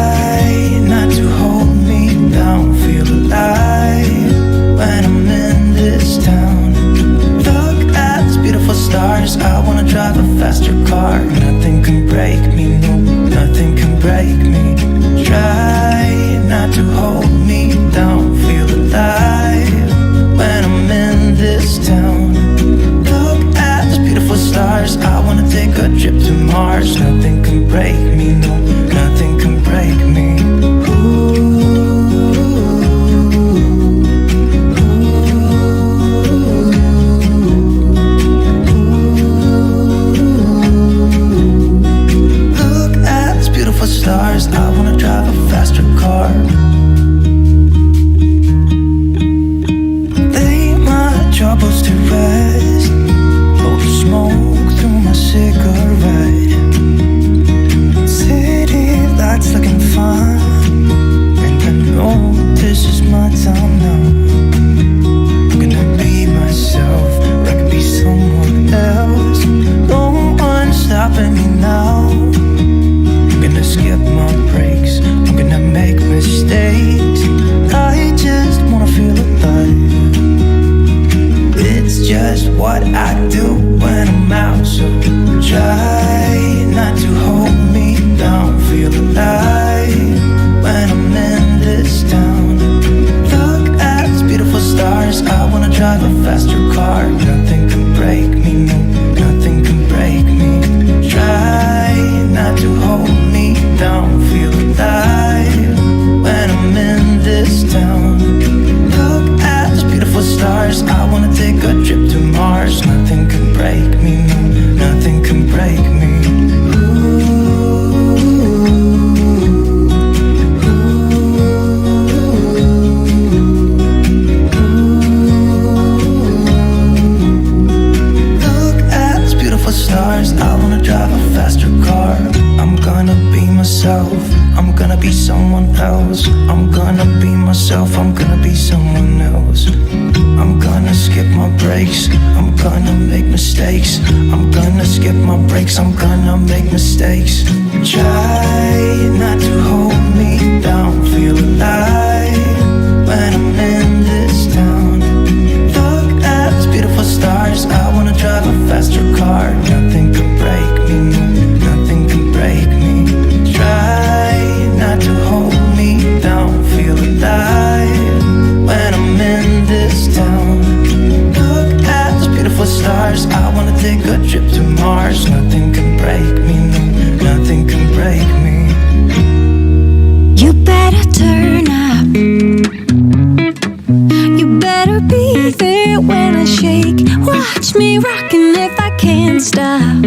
Try not to hold me down, feel alive when I'm in this town. Look at these beautiful stars, I wanna drive a faster car. Nothing can break me, no, nothing can break me. Try not to hold me down, feel alive when I'm in this town. Look at these beautiful stars, I wanna take a trip to Mars. Nothing can break me, no, nothing can break me. Look at these beautiful stars, I wanna drive a faster car. Lay my troubles to rest, blow the smoke through my cigarette. City lights looking fine, and I know this is my time now. I'm gonna be myself, or I could be someone else. No one's stopping me now. I'm gonna skip my breaks, I'm gonna make mistakes. I just wanna feel alive. It's just what I do when I'm out, so try not to hold me down, feel alive when I'm in this town. Look at these beautiful stars, I wanna drive a faster car. Nothing can break me, no, nothing can break me. Try not to hold me down, feel alive when I'm in this town. Look at these beautiful stars, I wanna take a trip to Mars. Nothing can break me, no, nothing can break me. Look at these beautiful stars, I wanna drive a faster car. I'm gonna be myself, I'm gonna be someone else. I'm gonna be myself, I'm gonna be someone else. I'm gonna skip my breaks, I'm gonna make mistakes. I'm gonna skip my breaks, I'm gonna make mistakes. Try not to hold me down, feel alive when I'm in this town. Look at these beautiful stars, I wanna drive a faster car. Nothing can break me, no, nothing can break me. Try not to hold me down, feel alive when I'm in this town. Look at these beautiful stars, I wanna take a trip to Mars. Nothing can break me, no, nothing can break me. You better turn up. You better be there when I shake. Watch me rockin' if I can't stop.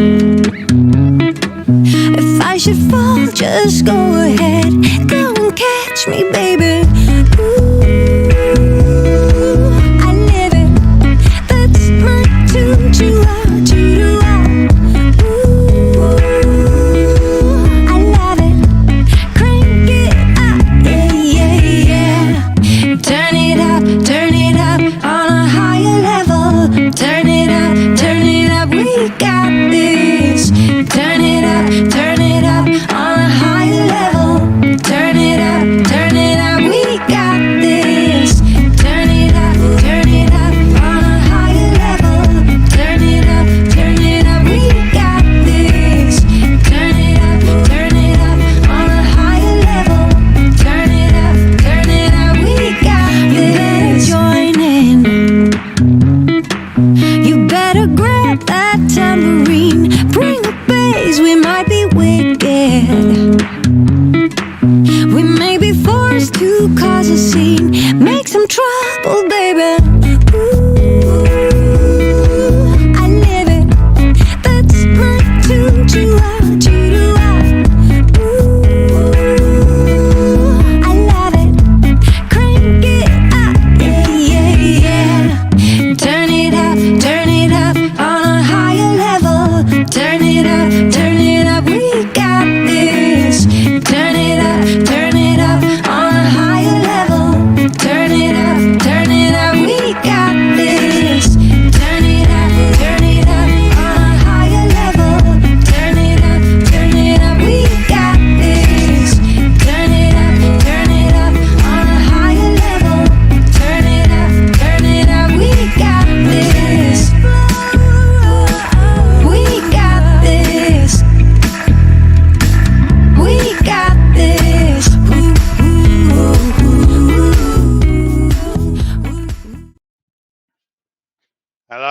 If I should fall, just go ahead. Go and catch me, baby. Ooh, I live it. That's my tune. Choo-ah. Ooh, I love it. Crank it up, yeah, yeah. Turn it up on a higher level. Turn it up, we got this. Turn it up on a higher level. Turn it up, we got this. Turn it up on a higher level. Turn it up, we got this. Turn it up on a higher level. Turn it up, we got this. Join in. You better grab that tambourine. Bring the bass, we might be wicked. We may be forced to cause a scene. Make some trouble, baby. Ooh, I live it. That's my tune. Choo-ah. Ooh, I love it. Crank it up, yeah, yeah. Turn it up on a higher level. Turn it up, we got this. Turn it up on a higher level. Turn it up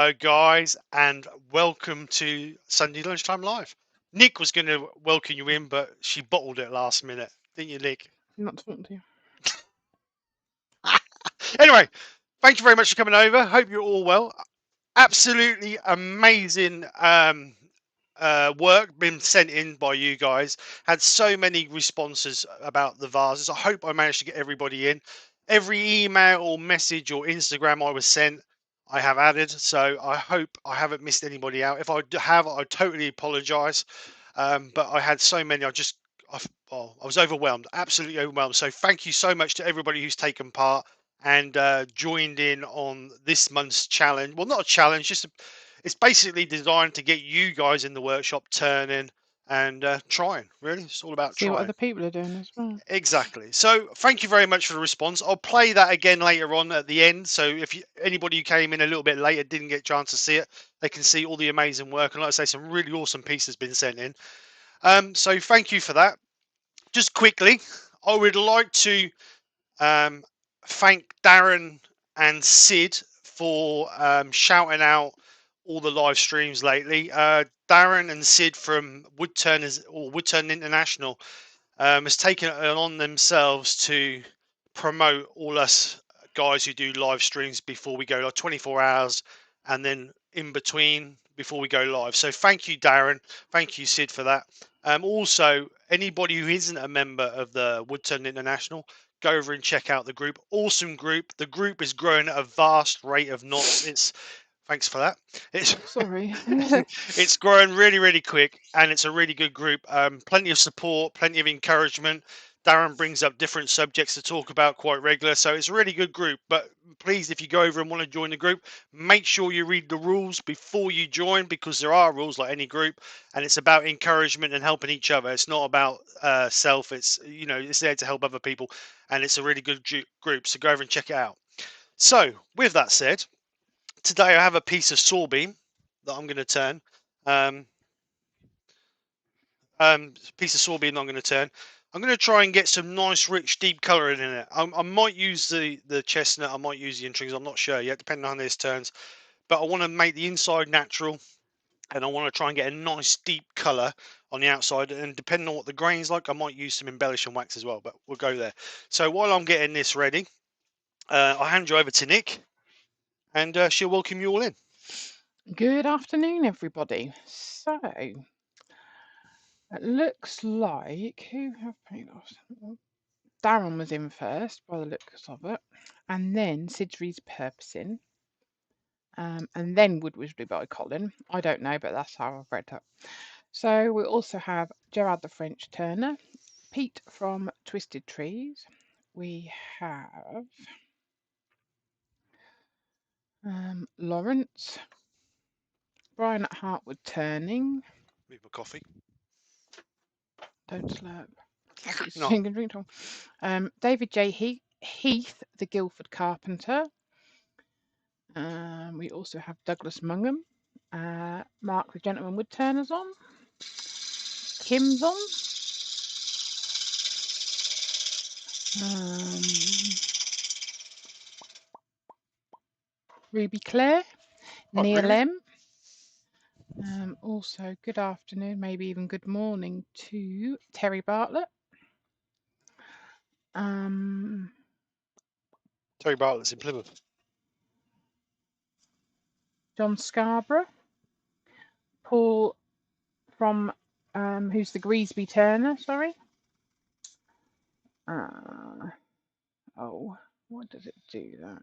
Hello, guys, and welcome to Sunday Lunchtime Live. Nick was going to welcome you in, but she bottled it last minute, didn't you, Nick? Not talking to you. Anyway, thank you very much for coming over. Hope you're all well. Absolutely amazing work been sent in by you guys. Had so many responses about the vases. I hope I managed to get everybody in. Every email or message or Instagram I was sent, I have added. So I hope I haven't missed anybody out. If I have, I totally apologise. But I had so many. I was overwhelmed, absolutely overwhelmed. So thank you so much to everybody who's taken part and joined in on this month's challenge. Well, not a challenge, it's basically designed to get you guys in the workshop turning and trying. Really, it's all about See what trying. other people are doing as well. Exactly. So thank you very much for the response. I'll play that again later on at the end. So if anybody who came in a little bit later didn't get a chance to see it, they can see all the amazing work. And like I say, some really awesome pieces been sent in. So thank you for that. Just quickly, I would like to thank Darren and Sid for shouting out all the live streams lately. Darren and Sid from Woodturning International has taken it on themselves to promote all us guys who do live streams before we go, like 24 hours and then in between before we go live. So thank you, Darren. Thank you, Sid, for that. Also, anybody who isn't a member of the Woodturn International, go over and check out the group. Awesome group. The group is growing at a vast rate of knots. Thanks for that. Sorry. It's growing really, really quick, and it's a really good group. Plenty of support, plenty of encouragement. Darren brings up different subjects to talk about quite regular, so it's a really good group. But please, if you go over and want to join the group, make sure you read the rules before you join, because there are rules like any group, and it's about encouragement and helping each other. It's not about self. It's it's there to help other people, and it's a really good group. So go over and check it out. So with that said, today I have a piece of saw beam that I'm going to turn. Piece of saw beam I'm going to turn. I'm going to try and get some nice, rich, deep colouring in it. I might use the chestnut. I might use the intrigs. I'm not sure yet, depending on how this turns. But I want to make the inside natural, and I want to try and get a nice, deep colour on the outside. And depending on what the grain's like, I might use some embellishing wax as well. But we'll go there. So while I'm getting this ready, I'll hand you over to Nick, and she'll welcome you all in. Good afternoon, everybody. So, it looks like who have paid off? Darren was in first by the looks of it, and then Sidri's purposing, and then Wood was by Colin. I don't know, but that's how I've read it. So we also have Gerard the French Turner, Pete from Twisted Trees. We have Lawrence, Brian at Heartwood Turning. With my coffee. Don't slurp. No. Drink, Tom. David J. Heath, the Guildford Carpenter. We also have Douglas Mungham. Mark the Gentleman Woodturner's on. Kim's on. Ruby Clare. Neil Ruby. M. Also, good afternoon, maybe even good morning to Terry Bartlett. Terry Bartlett's in Plymouth. John Scarborough. Paul from who's the Greasby Turner, sorry. Oh, what does it do that?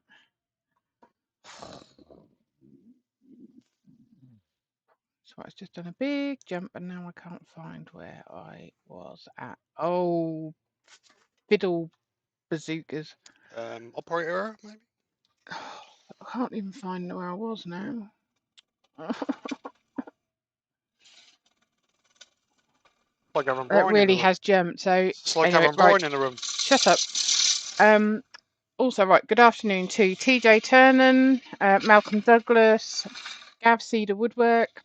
So it's just done a big jump and now I can't find where I was at. Oh, fiddle bazookas. Operator error, maybe? I can't even find where I was now. Like having It Brian in really the room. has jumped. So It's like anyway, having Brian right. in the room. Shut up. Also, right, good afternoon to TJ Turnan, Malcolm Douglas, Gav Cedar Woodwork,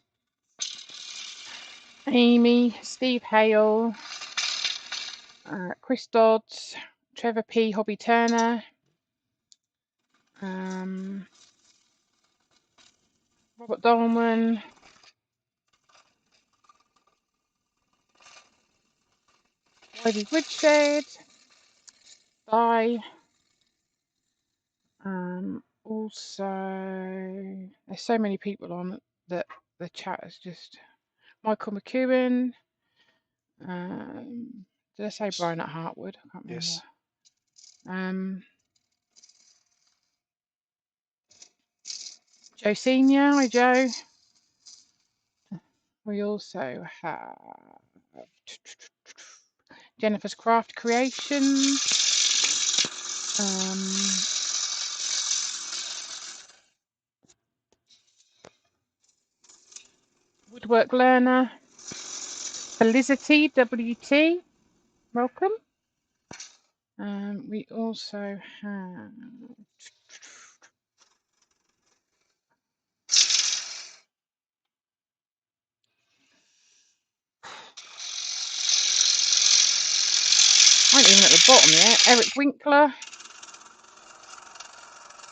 Amy, Steve Hale, Chris Dodds, Trevor P. Hobby Turner, Robert Dolman. Ivy Woodshed. Bye. Also, there's so many people on that the chat is just Michael McEwen. Did I say Brian at Hartwood? I can't remember. Yes. Joe Senior. Hi, Joe. We also have Jennifer's Craft Creations. Woodwork Learner. Felicity WT. Welcome. We also have I ain't even at the bottom yet. Eric Winkler.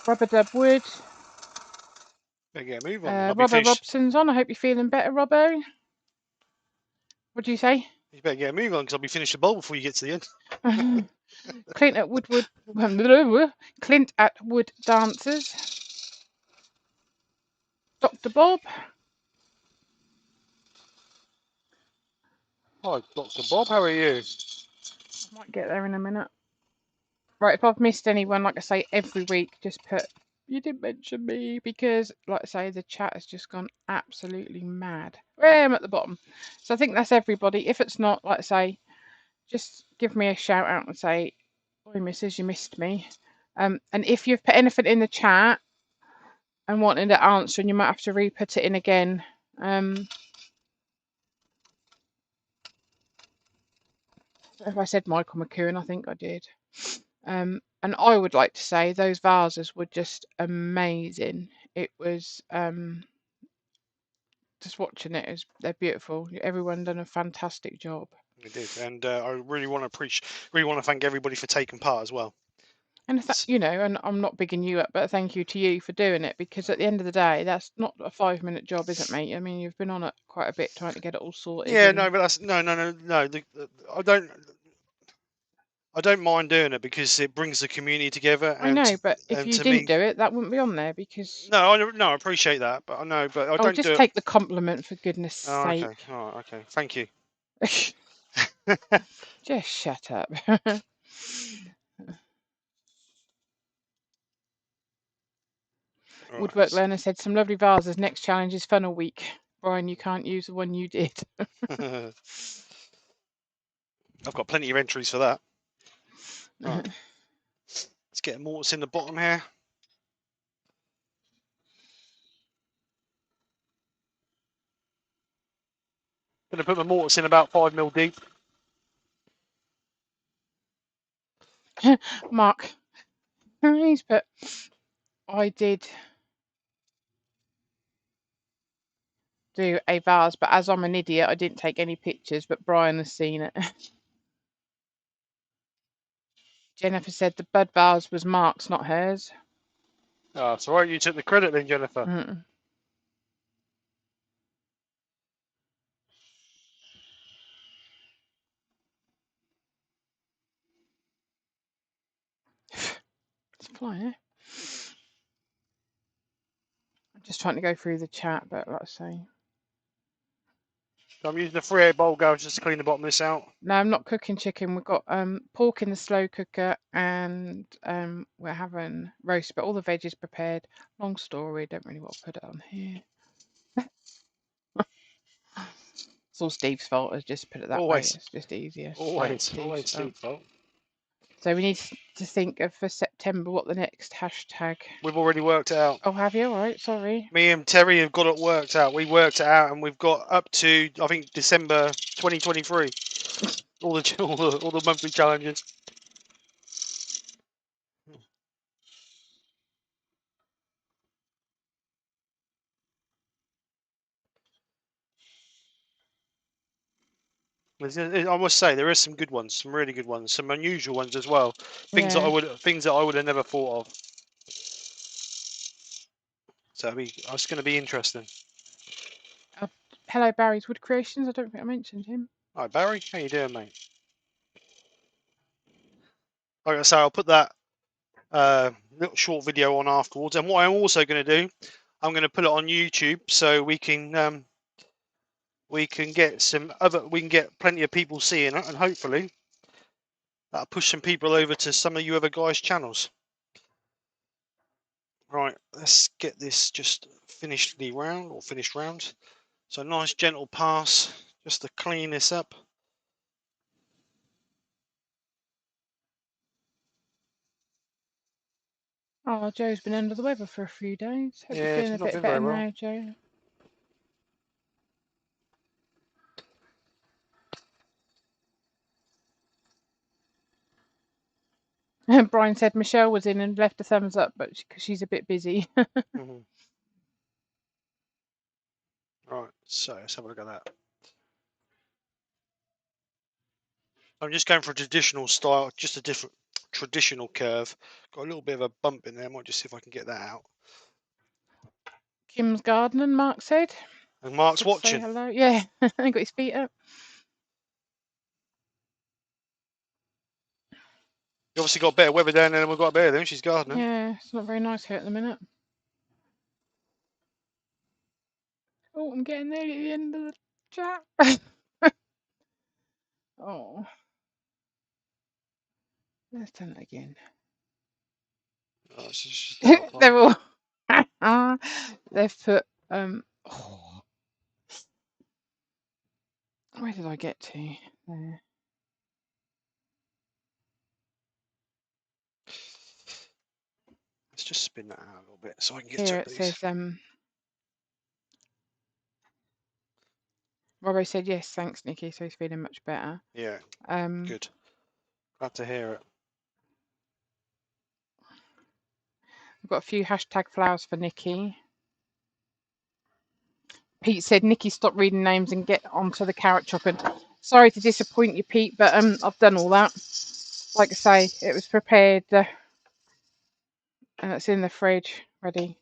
Rubber Dub Wood. Better get a move on. I'll be Robbo finished. Robson's on. I hope you're feeling better, Robbo. What do you say? You better get a move on because I'll be finished the bowl before you get to the end. Clint at Wood Dancers. Dr. Bob. Hi, Dr. Bob. How are you? I might get there in a minute. Right, if I've missed anyone, like I say, every week, just put, you didn't mention me, because, like I say, the chat has just gone absolutely mad. I am at the bottom. So I think that's everybody. If it's not, like I say, just give me a shout out and say, oi, missus, you missed me. And if you've put anything in the chat and wanted to answer, and you might have to re-put it in again. If I said Michael McEwen, I think I did. And I would like to say those vases were just amazing. It was just watching it, they're beautiful. Everyone done a fantastic job. We did, and I really want to thank everybody for taking part as well. And you know, and I'm not bigging you up, but thank you to you for doing it, because at the end of the day, that's not a 5-minute job, is it, mate? I mean, you've been on it quite a bit trying to get it all sorted. Yeah, no, but that's no. I don't mind doing it because it brings the community together. I know, but if you didn't do it, that wouldn't be on there because. No, I appreciate that, but I know, but I don't just do it. take the compliment for goodness' sake. Okay, all right, okay, thank you. Just shut up. Woodwork Learner said some lovely vases. Next challenge is funnel week. Brian, you can't use the one you did. I've got plenty of entries for that. Right. Let's get a mortise in the bottom here. Going to put my mortise in about 5 mil deep. Mark, he's put, I did do a vase, but as I'm an idiot, I didn't take any pictures, but Brian has seen it. Jennifer said the bud vase was Mark's, not hers. Oh, it's all right. You took the credit then, Jennifer. It's flying, eh? I'm just trying to go through the chat, but like I say. So I'm using the 3/8 bowl gouge just to clean the bottom of this out. No, I'm not cooking chicken. We've got pork in the slow cooker, and we're having roast, but all the veg is prepared. Long story, don't really want to put it on here. It's all Steve's fault. I just put it that way. It's just easier. Always Steve's fault. So we need to think of for September what the next hashtag. We've already worked it out. Oh, have you? All right, sorry. Me and Terry have got it worked out. We worked it out, and we've got up to, I think, December 2023. all the monthly challenges. I must say there is some good ones, some really good ones, some unusual ones as well. Things that I would have never thought of. So it's going to be interesting. Hello, Barry's Wood Creations. I don't think I mentioned him. Hi Barry, how you doing, mate? Like I say, I'll put that little short video on afterwards. And what I'm also going to do, I'm going to put it on YouTube so we can get plenty of people seeing it, and hopefully that'll push some people over to some of you other guys' channels. Right, let's get this just finished round. So nice gentle pass just to clean this up. Oh, Joe's been under the weather for a few days. Hope you're Yeah, feeling it's a not bit been better very well. now, Joe. Brian said Michelle was in and left a thumbs up, but because she's a bit busy. Mhm. Right, so let's have a look at that. I'm just going for a traditional style, just a different traditional curve. Got a little bit of a bump in there. I might just see if I can get that out. Kim's gardening, Mark said. And Mark's Said to say watching. hello. Yeah, he got his feet up. You obviously got better weather down there than we've got better than she's gardening. Yeah, it's not very nice here at the minute. Oh, I'm getting there at the end of the chat. Oh, let's turn it again. Oh, it's just out of They're time. all. They've put. Where did I get to? There. Let's just spin that out a little bit so I can get Here to it these. says. Robbo said yes, thanks, Nikki. So he's feeling much better. Yeah, good. Glad to hear it. We've got a few hashtag flowers for Nikki. Pete said, Nikki, stop reading names and get onto the carrot chopping. Sorry to disappoint you, Pete, but I've done all that. Like I say, it was prepared and it's in the fridge, ready.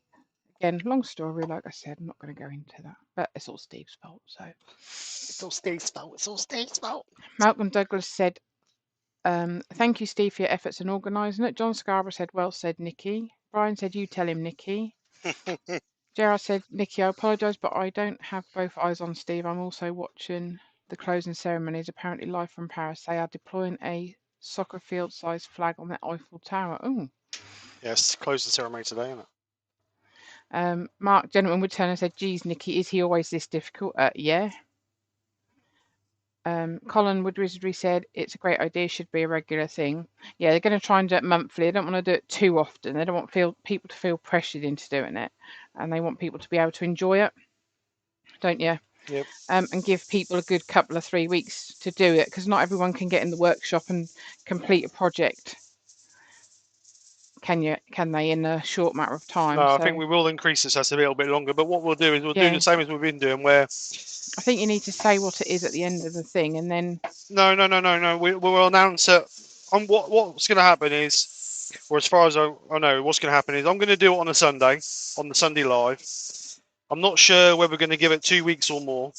Again, long story, like I said, I'm not going to go into that, but it's all Steve's fault. So It's all Steve's fault. It's all Steve's fault. Malcolm Douglas said, thank you, Steve, for your efforts in organising it. John Scarborough said, well said, Nikki. Brian said, you tell him, Nikki. Gerard said, Nikki, I apologise, but I don't have both eyes on Steve. I'm also watching the closing ceremonies, apparently live from Paris. They are deploying a soccer field-sized flag on the Eiffel Tower. Oh. Yes, close the ceremony today, isn't it? Mark Gentleman Woodturning said, geez, Nikki, is he always this difficult? Yeah. Colin Woodwizardry said, it's a great idea, should be a regular thing. Yeah, they're going to try and do it monthly. They don't want to do it too often. They don't want people to feel pressured into doing it. And they want people to be able to enjoy it. Don't you? Yep. And give people a good couple of 3 weeks to do it, because not everyone can get in the workshop and complete a project. Can they in a short matter of time? No, I So think we will increase this as a little bit longer. But what we'll do is we'll do yeah, the same as we've been doing. Where I think you need to say what it is at the end of the thing, and then no. We will announce it. What's going to happen is, or as far as I know, what's going to happen is I'm going to do it on a Sunday, on the Sunday live. I'm not sure whether we're going to give it 2 weeks or more,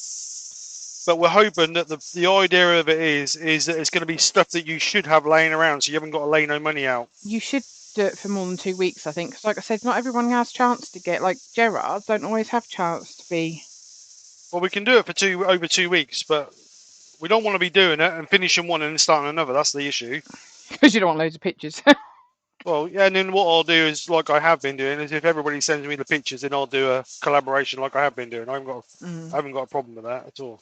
but we're hoping that the idea of it is that it's going to be stuff that you should have laying around, so you haven't got to lay no money out. you should do it for more than 2 weeks, I think, because like I said, not everyone has chance to get, like Gerard don't always have chance to be. Well, we can do it for over 2 weeks, but we don't want to be doing it and finishing one and then starting another. That's the issue. Because you don't want loads of pictures. Well, yeah, and then what I'll do is, like I have been doing, is if everybody sends me the pictures, then I'll do a collaboration like I have been doing. I haven't got a problem with that at all.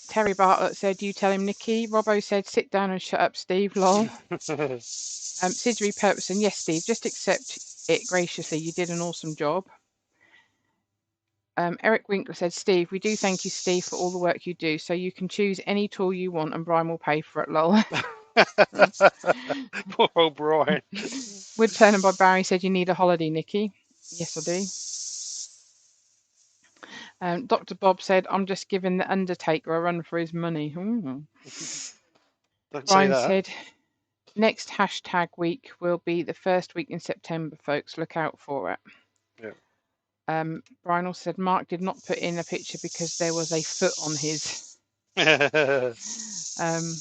Terry Bartlett said, you tell him, Nikki. Robbo said, sit down and shut up, Steve, lol. Sidri Purposon, yes, Steve, just accept it graciously. You did an awesome job. Eric Winkler said, Steve, we do thank you, Steve, for all the work you do. So you can choose any tool you want and Brian will pay for it, lol. Poor old Brian. Woodturning by Barry said, you need a holiday, Nikki. Yes, I do. Dr. Bob said, I'm just giving the Undertaker a run for his money. Don't Brian say that. said, next hashtag week will be the first week in September, folks. Look out for it. Yeah. Brian also said Mark did not put in a picture because there was a foot on his. Um,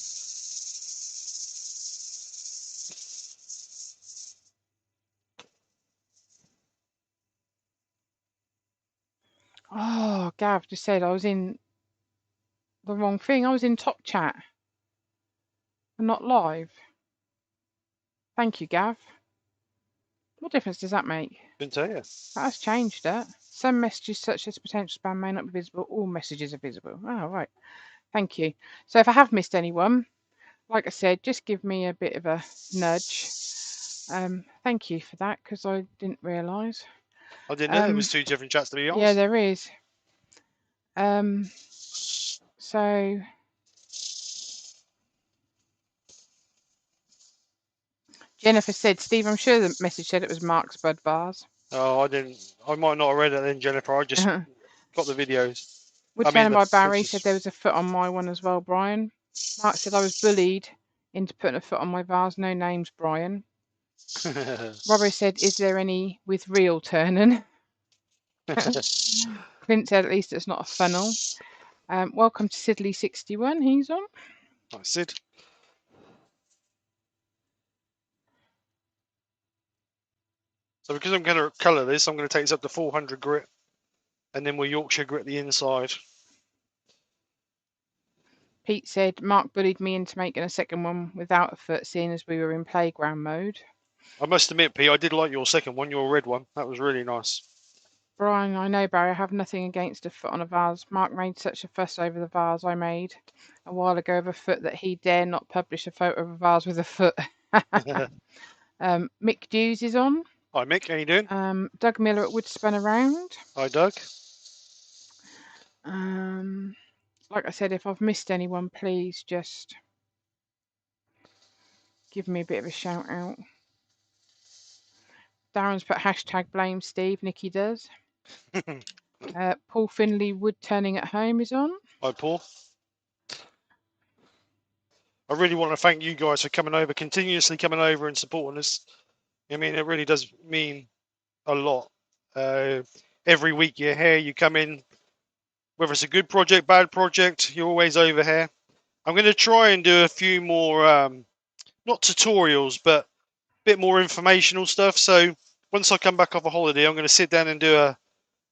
oh, Gav just said I was in the wrong thing. I was in top chat and not live. Thank you, Gav. What difference does that make? Didn't tell you. That has changed it. Some messages such as potential spam may not be visible. All messages are visible. Oh, right. Thank you. So if I have missed anyone, like I said, just give me a bit of a nudge. Thank you for that, because I didn't realise. I didn't know there was 2 different chats, to be honest. Yeah, there is. So Jennifer said, Steve, I'm sure the message said it was Mark's Bud Bars. Oh, I didn't. I might not have read it then, Jennifer. I just got the videos. Woodturning by Barry said there was a foot on my one as well, Brian. Mark said I was bullied into putting a foot on my vase. No names, Brian. Robbo said, is there any with real turning? Clint said, at least it's not a funnel. Welcome to Sidley61. He's on. That's Sid. So because I'm going to colour this, I'm going to take this up to 400 grit, and then we'll Yorkshire grit the inside. Pete said, Mark bullied me into making a second one without a foot, seeing as we were in playground mode. I must admit, Pete, I did like your second one, your red one. That was really nice. Brian, I know, Barry, I have nothing against a foot on a vase. Mark made such a fuss over the vase I made a while ago of a foot that he dare not publish a photo of a vase with a foot. Mick Dews is on. Hi, Mick. How you doing? Doug Miller at Woodspun Around. Hi, Doug. Like I said, if I've missed anyone, please just give me a bit of a shout out. Darren's put hashtag blame Steve. Nikki does. Paul Finley Woodturning at Home is on. Hi, Paul. I really want to thank you guys for coming over, continuously coming over and supporting us. I mean, it really does mean a lot. Every week you're here, you come in, whether it's a good project, bad project, you're always over here. I'm going to try and do a few more, not tutorials, but a bit more informational stuff. So once I come back off a holiday, I'm going to sit down and do a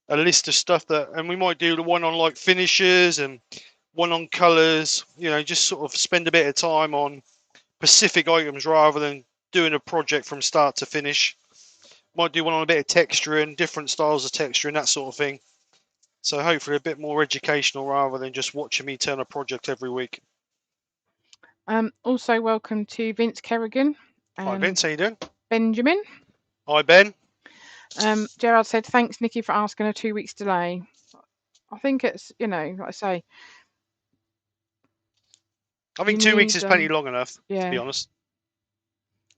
list of stuff and we might do the one on like finishes and one on colours, you know, just sort of spend a bit of time on specific items rather than doing a project from start to finish. Might do one on a bit of texture and different styles of texture and that sort of thing. So hopefully a bit more educational rather than just watching me turn a project every week. Also welcome to Vince Kerrigan. Hi Vince, how you doing? Benjamin. Hi Ben. Gerard said, thanks Nikki for asking a 2 weeks delay. I think it's, you know, like I say. I think 2 weeks is plenty long enough, to be honest.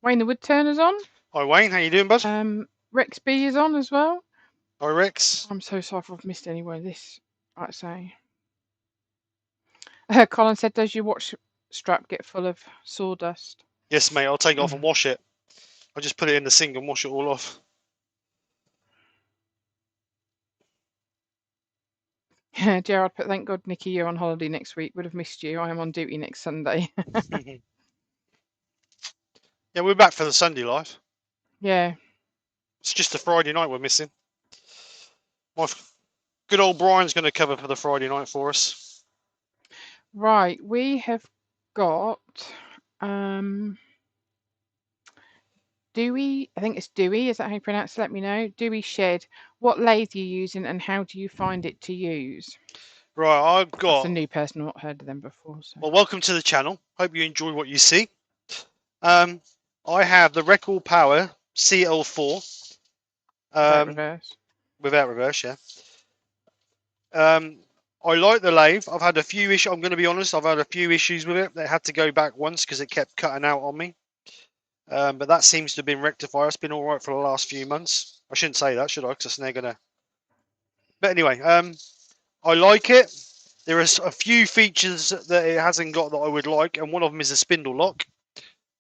Wayne the Woodturner's on. Hi Wayne, how you doing, bud? Rex B is on as well. Hi Rex. I'm so sorry if I've missed anyone of this, like I say. Colin said, does your watch strap get full of sawdust? Yes, mate, I'll take it off and wash it. I'll just put it in the sink and wash it all off. Gerard put, thank God, Nikki, you're on holiday next week. Would have missed you. I am on duty next Sunday. Yeah, we're back for the Sunday live. Yeah. It's just the Friday night we're missing. My good old Brian's going to cover for the Friday night for us. Right, we have got Dewey, I think it's Dewey, is that how you pronounce it? Let me know. Dewey Shed, what lathe are you using and how do you find it to use? Right, I've got... That's a new person, I've not heard of them before. So. Well, welcome to the channel. Hope you enjoy what you see. I have the Record Power CL4. Without reverse. Without reverse, yeah. I like the lathe. I've had a few issues. I'm going to be honest. I've had a few issues with it. They had to go back once because it kept cutting out on me. But that seems to have been rectified. It's been all right for the last few months. I shouldn't say that, should I? Because they're going to... But anyway, I like it. There are a few features that it hasn't got that I would like, and one of them is a spindle lock.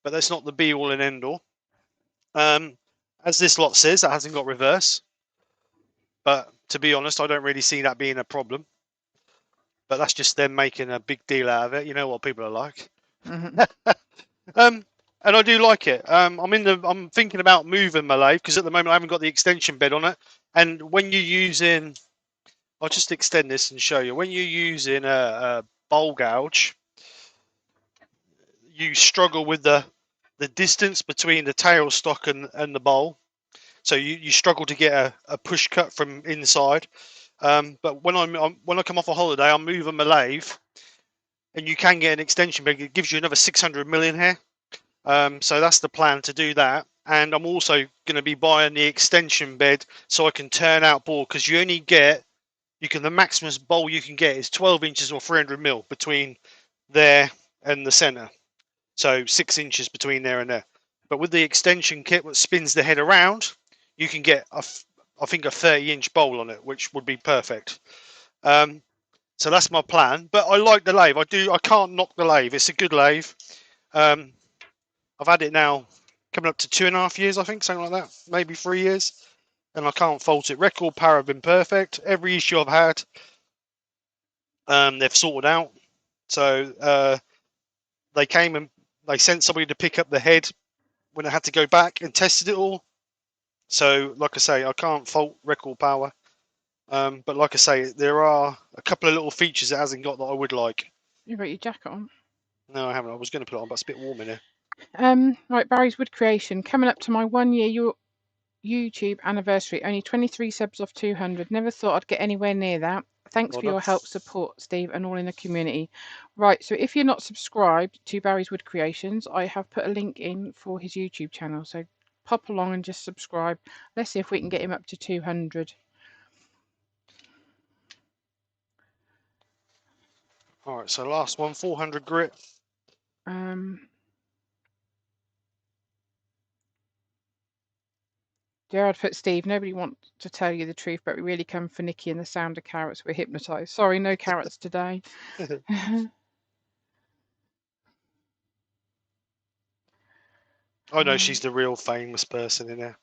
But that's not the be-all and end-all. As this lot says, that hasn't got reverse. But to be honest, I don't really see that being a problem. But that's just them making a big deal out of it. You know what people are like. And I do like it. I'm thinking about moving my lathe because at the moment I haven't got the extension bed on it. And when you're using, I'll just extend this and show you. When you're using a bowl gouge, you struggle with the distance between the tailstock and the bowl. So you struggle to get a push cut from inside. But when when I come off a holiday, I'm moving my lathe, and you can get an extension bed. It gives you another 600 million here. So that's the plan, to do that. And I'm also going to be buying the extension bed so I can turn out board, because the maximum bowl you can get is 12 inches or 300 mil between there and the center. So 6 inches between there and there. But with the extension kit, what spins the head around, you can get I think a 30-inch bowl on it, which would be perfect. So that's my plan. But I like the lathe. I can't knock the lathe. It's a good lathe. I've had it now coming up to 2.5 years, I think, something like that, maybe 3 years, and I can't fault it. Record power have been perfect. Every issue I've had, they've sorted out. So they came and they sent somebody to pick up the head when I had to go back and tested it all. So, like I say, I can't fault record power. But like I say, there are a couple of little features it hasn't got that I would like. You've got your jacket on. No, I haven't. I was going to put it on, but it's a bit warm in here. Right, Barry's Wood Creation. Coming up to my 1 year YouTube anniversary. Only 23 subs off 200. Never thought I'd get anywhere near that. Thanks Well for done. your help, support, Steve, and all in the community. Right, so if you're not subscribed to Barry's Wood Creations, I have put a link in for his YouTube channel. So pop along and just subscribe. Let's see if we can get him up to 200. All right, so last one, 400 grit. Gerard put, Steve, nobody wants to tell you the truth, but we really come for Nikki and the sound of carrots. We're hypnotised. Sorry, no carrots today. I know she's the real famous person in there.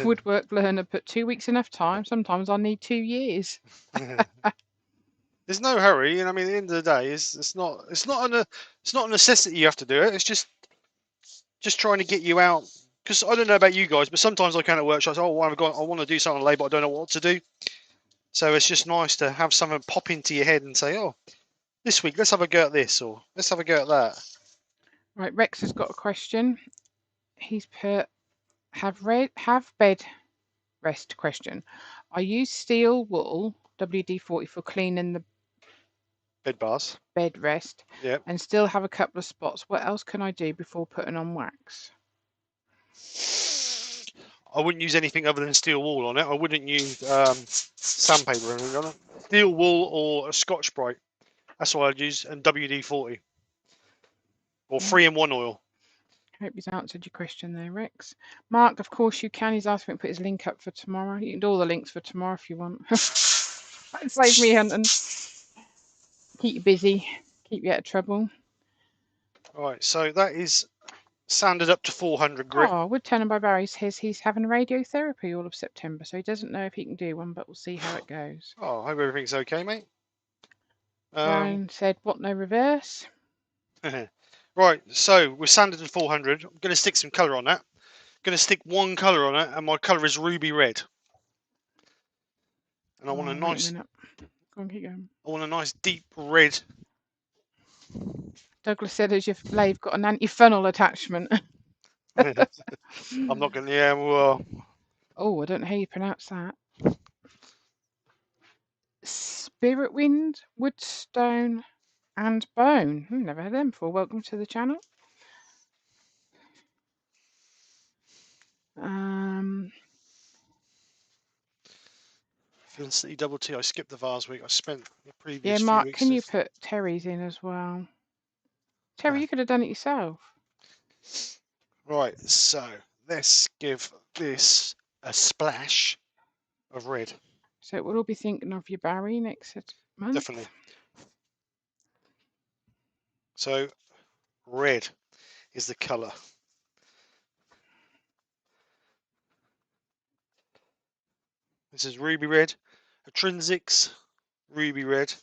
Woodwork learner put 2 weeks enough time. Sometimes I need 2 years. There's no hurry, and I mean, at the end of the day, it's not a necessity you have to do it. It's just trying to get you out. Because I don't know about you guys, but sometimes I can at workshops. Oh, I want to do something late, but I don't know what to do. So it's just nice to have something pop into your head and say, "Oh, this week let's have a go at this, or let's have a go at that." Right, Rex has got a question. He's put, have bed rest question. I use steel wool WD-40 for cleaning the Bed bars. bed rest. Yep. And still have a couple of spots. What else can I do before putting on wax? I wouldn't use anything other than steel wool on it. I wouldn't use sandpaper or anything on it. Steel wool or a Scotch-Brite. That's what I'd use, and WD-40 or 3-in-1 oil. Hope he's answered your question there, Rex. Mark, of course you can. He's asked me to put his link up for tomorrow. You can do all the links for tomorrow if you want. Save me hunting. Keep you busy. Keep you out of trouble. All right, so that is sanded up to 400 grit. Oh, Woodturning by Barry says he's having radiotherapy all of September, so he doesn't know if he can do one, but we'll see how it goes. Oh, I hope everything's okay, mate. Darren said, what, no reverse? Right, so we're sanded to 400. I'm going to stick some colour on that. I'm going to stick one colour on it, and my colour is ruby red. And I want a nice... Go on, keep going. I want a nice deep red. Douglas said, has your lathe got an anti-funnel attachment? I'm not going to... Yeah, well... Oh, I don't know how you pronounce that. Spirit Wind, Woodstone and Bone. Never heard them before. Welcome to the channel. Felicity Double T. I skipped the vase week. I spent the previous yeah, few Mark, weeks can you put Terry's in as well? Terry, you could have done it yourself. Right, so let's give this a splash of red. So we'll all be thinking of you, Barry, next month. Definitely. So red is the colour. This is ruby red. Intrinsics, ruby red.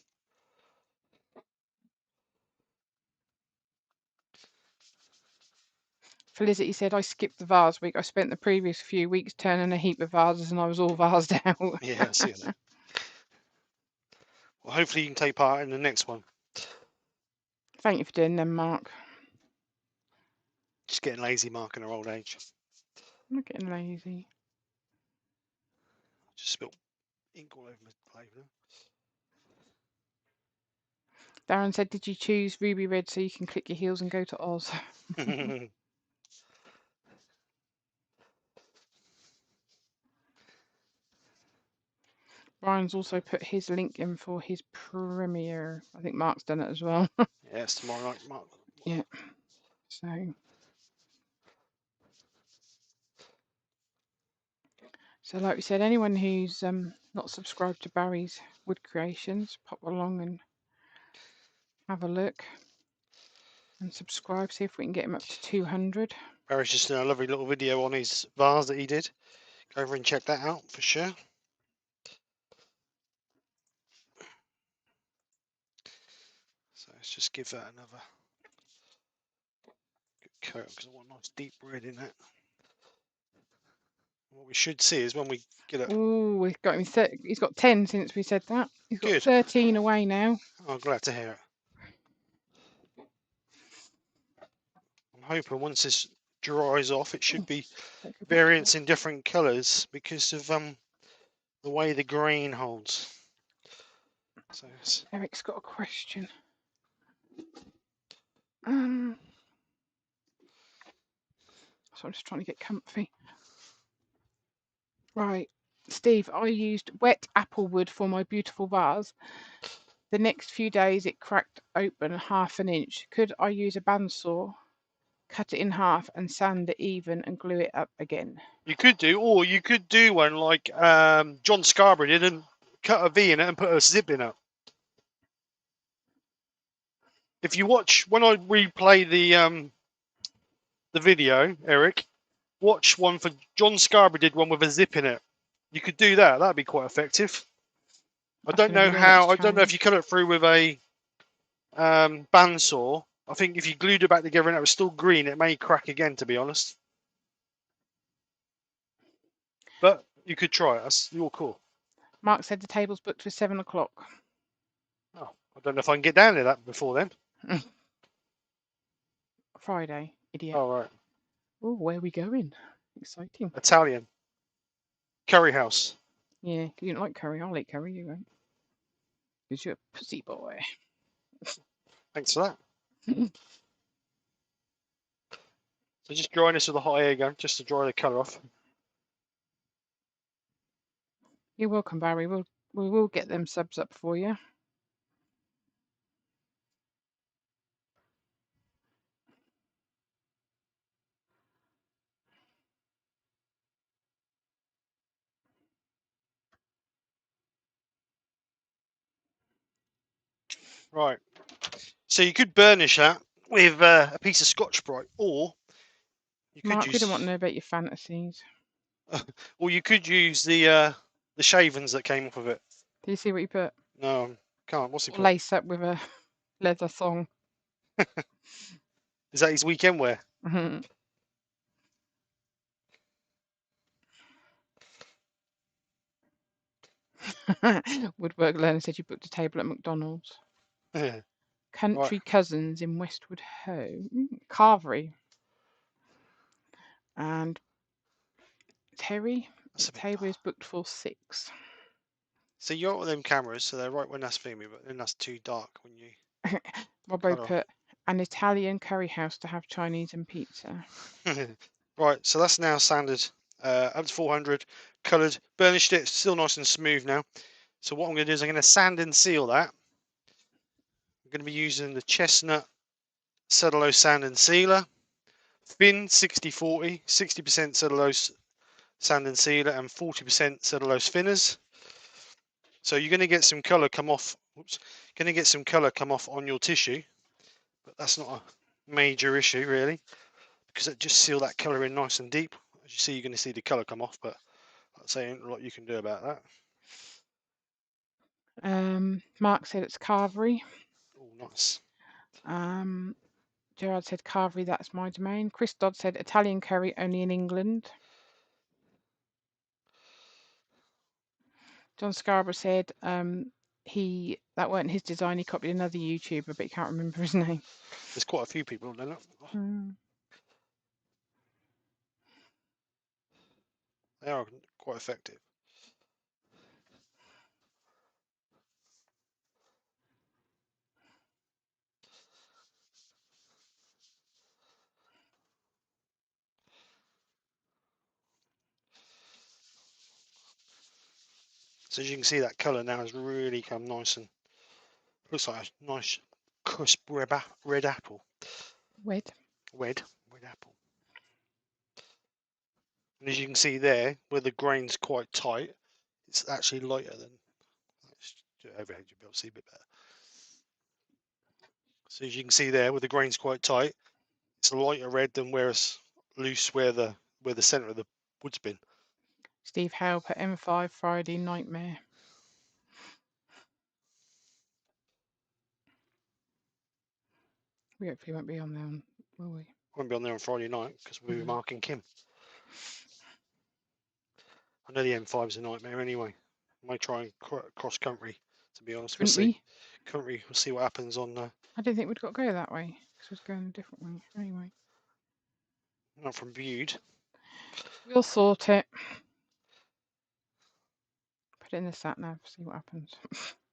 Felicity said, I skipped the vase week. I spent the previous few weeks turning a heap of vases and I was all vased out. Yeah, I see that. Well, hopefully you can take part in the next one. Thank you for doing them, Mark. Just getting lazy, Mark, in our old age. I'm not getting lazy. Just spilled ink all over my plate. Darren said, did you choose ruby red so you can click your heels and go to Oz? Brian's also put his link in for his premiere. I think Mark's done it as well. Yeah, it's tomorrow night, Mark. Yeah. So like we said, anyone who's not subscribed to Barry's Wood Creations, pop along and have a look and subscribe. See if we can get him up to 200. Barry's just done a lovely little video on his vase that he did. Go over and check that out for sure. So let's just give that another good coat because I want a nice deep red in that. What we should see is when we get it. Oh, we've got him. He's got 10 since we said that. He's got Good. 13 away now. I'm glad to hear it. I'm hoping once this dries off, it should be variants in different colours because of the way the grain holds. So Eric's got a question. So I'm just trying to get comfy. Right, Steve, I used wet apple wood for my beautiful vase. The next few days it cracked open 1/2 inch. Could I use a bandsaw, cut it in half and sand it even and glue it up again? you could do, or you could do one like John Scarborough did and cut a V in it and put a zip in it. If you watch, when I replay the video, Eric, watch one for John Scarborough did one with a zip in it. You could do that. That'd be quite effective. I don't know how. I don't know if you cut it through with a bandsaw. I think if you glued it back together and it was still green, it may crack again. To be honest, but you could try it. That's your call. Mark said the table's booked for 7 o'clock. Oh, I don't know if I can get down to that before then. Friday, idiot. All right. Oh, where are we going? Exciting. Italian. Curry house. Yeah, you don't like curry. I'll eat curry, you won't. Because you're a pussy boy. Thanks for that. So just drying this with a hot air gun just to dry the colour off. You're welcome, Barry. We will get them subs up for you. Right. So you could burnish that with a piece of Scotch-Brite, or you could Mark, use. we don't want to know about your fantasies. Or you could use the shavings that came off of it. Do you see what you put? No, can't. What's he put? Lace up with a leather thong. Is that his weekend wear? Woodwork Learner said you booked a table at McDonald's. Country Cousins in Westwood Ho. Carvery. And Terry, the table is booked for 6. So you're on them cameras, so they're right when that's filming, but then that's too dark when you. Robbo put an Italian curry house to have Chinese and pizza. Right, so that's now sanded up to 400, coloured, burnished it, still nice and smooth now. So what I'm going to do is I'm going to sand and seal that. I'm going to be using the Chestnut Cellulose Sand and Sealer. Thin 60-40, 60% cellulose sand and sealer and 40% cellulose thinners. So you're going to get some colour come off. Oops, going to get some colour come off on your tissue, but that's not a major issue really, because it just seal that colour in nice and deep. As you see, you're going to see the colour come off, but I'd say ain't a lot you can do about that. Mark said it's carvery. Oh, nice. Gerard said carvery, that's my domain. Chris Dodd said Italian curry only in England. John Scarborough said that weren't his design, he copied another YouTuber, but he can't remember his name. There's quite a few people done it. They are quite effective. So as you can see, that colour now has really come nice and looks like a nice crisp red apple. Wed. Red apple. And as you can see there, where the grain's quite tight, it's actually lighter than. Let's do it overhead, you'll be able to see a bit better. So as you can see there, where the grain's quite tight, it's a lighter red than where it's loose, where the centre of the wood's been. Steve Hale put M5 Friday nightmare. We hopefully won't be on there, will we? Won't be on there on Friday night because we'll be marking Kim. I know the M5's a nightmare anyway. I might try and cross country, to be honest. We'll see. Country, we'll see what happens on. I didn't think we'd got to go that way because we're going a different way anyway. Not from Bude. We'll sort it. Put it in the sat nav, see what happens.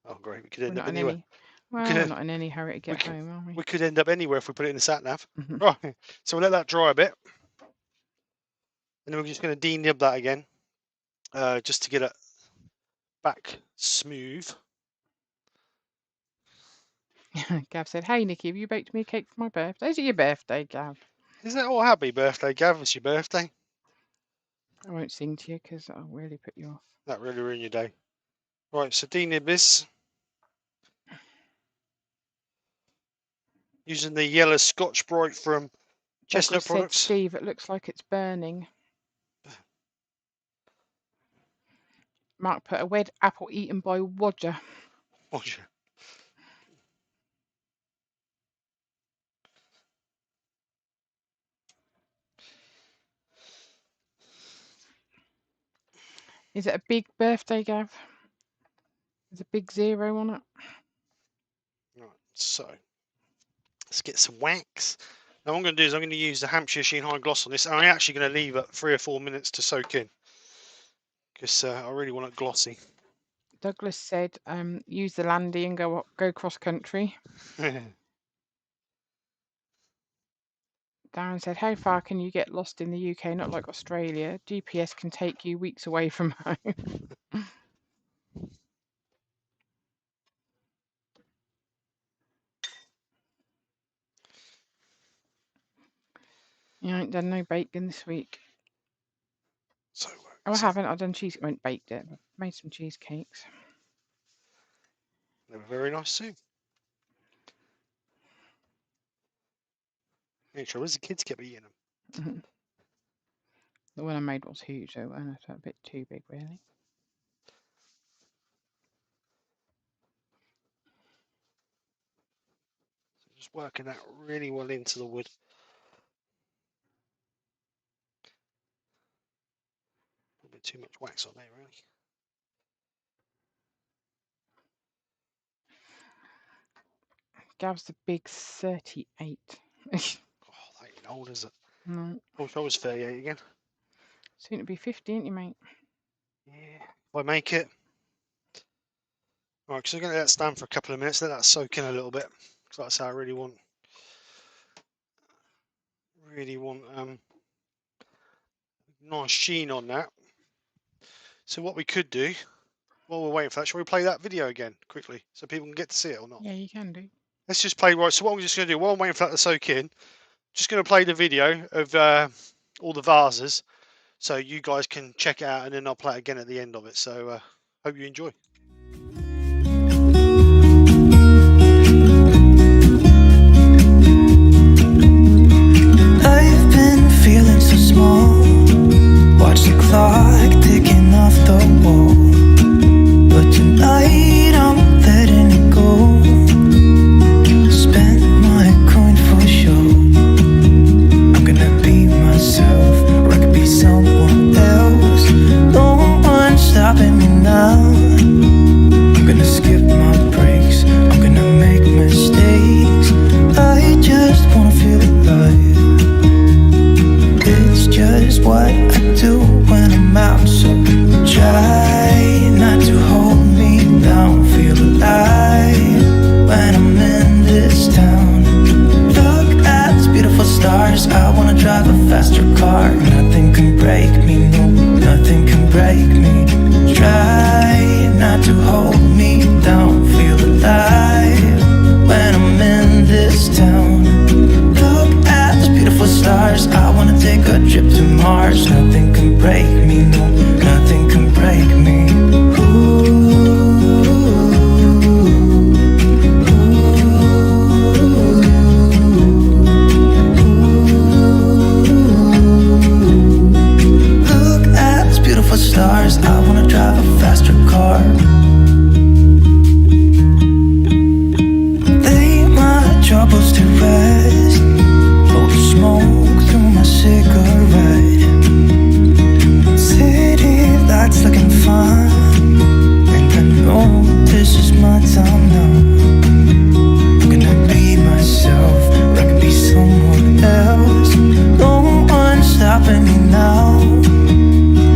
Oh, great. We could end up We're anywhere. not in any hurry to get home, are we? We could end up anywhere if we put it in the sat nav. Right. So we'll let that dry a bit. And then we're just going to denib that again. Just to get it back smooth. Gav said, "Hey Nikki, have you baked me a cake for my birthday? Is it your birthday, Gav?" Is that all? Happy birthday, Gav. It's your birthday. I won't sing to you because I'll really put you off. That really ruined your day. Right, so denib this. Using the yellow Scotch Brite from Chestnut Products. Said, Steve, it looks like it's burning. Mark put a red apple eaten by Roger. Roger. Is it a big birthday, Gav? There's a big 0 on it. Right, so let's get some wax. Now what I'm going to do is I'm going to use the Hampshire Sheen High Gloss on this. And I'm actually going to leave it 3 or 4 minutes to soak in. Because I really want it glossy. Douglas said, use the landy and go cross country. Darren said, how far can you get lost in the UK? Not like Australia. GPS can take you weeks away from home. You ain't done no baking this week. So, I haven't. I've done cheese. I won't baked it. I've made some cheesecakes. They were very nice too. Ain't sure the kids kept eating them. The one I made was huge, though, and it's a bit too big, really. So just working that really well into the wood. A bit too much wax on there, really. Gav's the big 38. Oh, that ain't old, is it? No. I wish I was 38 again. Soon to be 50, ain't you, mate? Yeah. If I make it. Right, because I'm going to let that stand for a couple of minutes, let that soak in a little bit. Because that's how I really want nice sheen on that. So what we could do, while we're waiting for that, shall we play that video again quickly so people can get to see it or not? Yeah, you can do. Let's just play. Right, so what I'm just going to do, while I'm waiting for that to soak in, just going to play the video of all the vases so you guys can check it out, and then I'll play it again at the end of it. So hope you enjoy. I've been feeling so small. Watch the clock ticking hanging off the wall, but tonight I'm letting it go. Spend my coin for sure. I'm gonna be myself, or I could be someone else. No one's stopping me now. I'm gonna skip my breaks, I'm gonna make mistakes. I just wanna feel alive. It's just what I do when I'm out, so try not to hold me down. Feel alive when I'm in this town. Look at these beautiful stars, I wanna drive a faster car. Nothing can break me, no, nothing can break me. Try not to hold me down. Feel alive when I'm in this town. Look at these beautiful stars, I wanna take a trip to Mars. Nothing can break me, no, nothing can break me. Look at these beautiful stars, I wanna drive a faster car. Lay my troubles to rest, blow the smoke through my cigarette. City lights looking fine, and I know this is my time now. I'm gonna be myself, or I could be someone else. No one's stopping me now.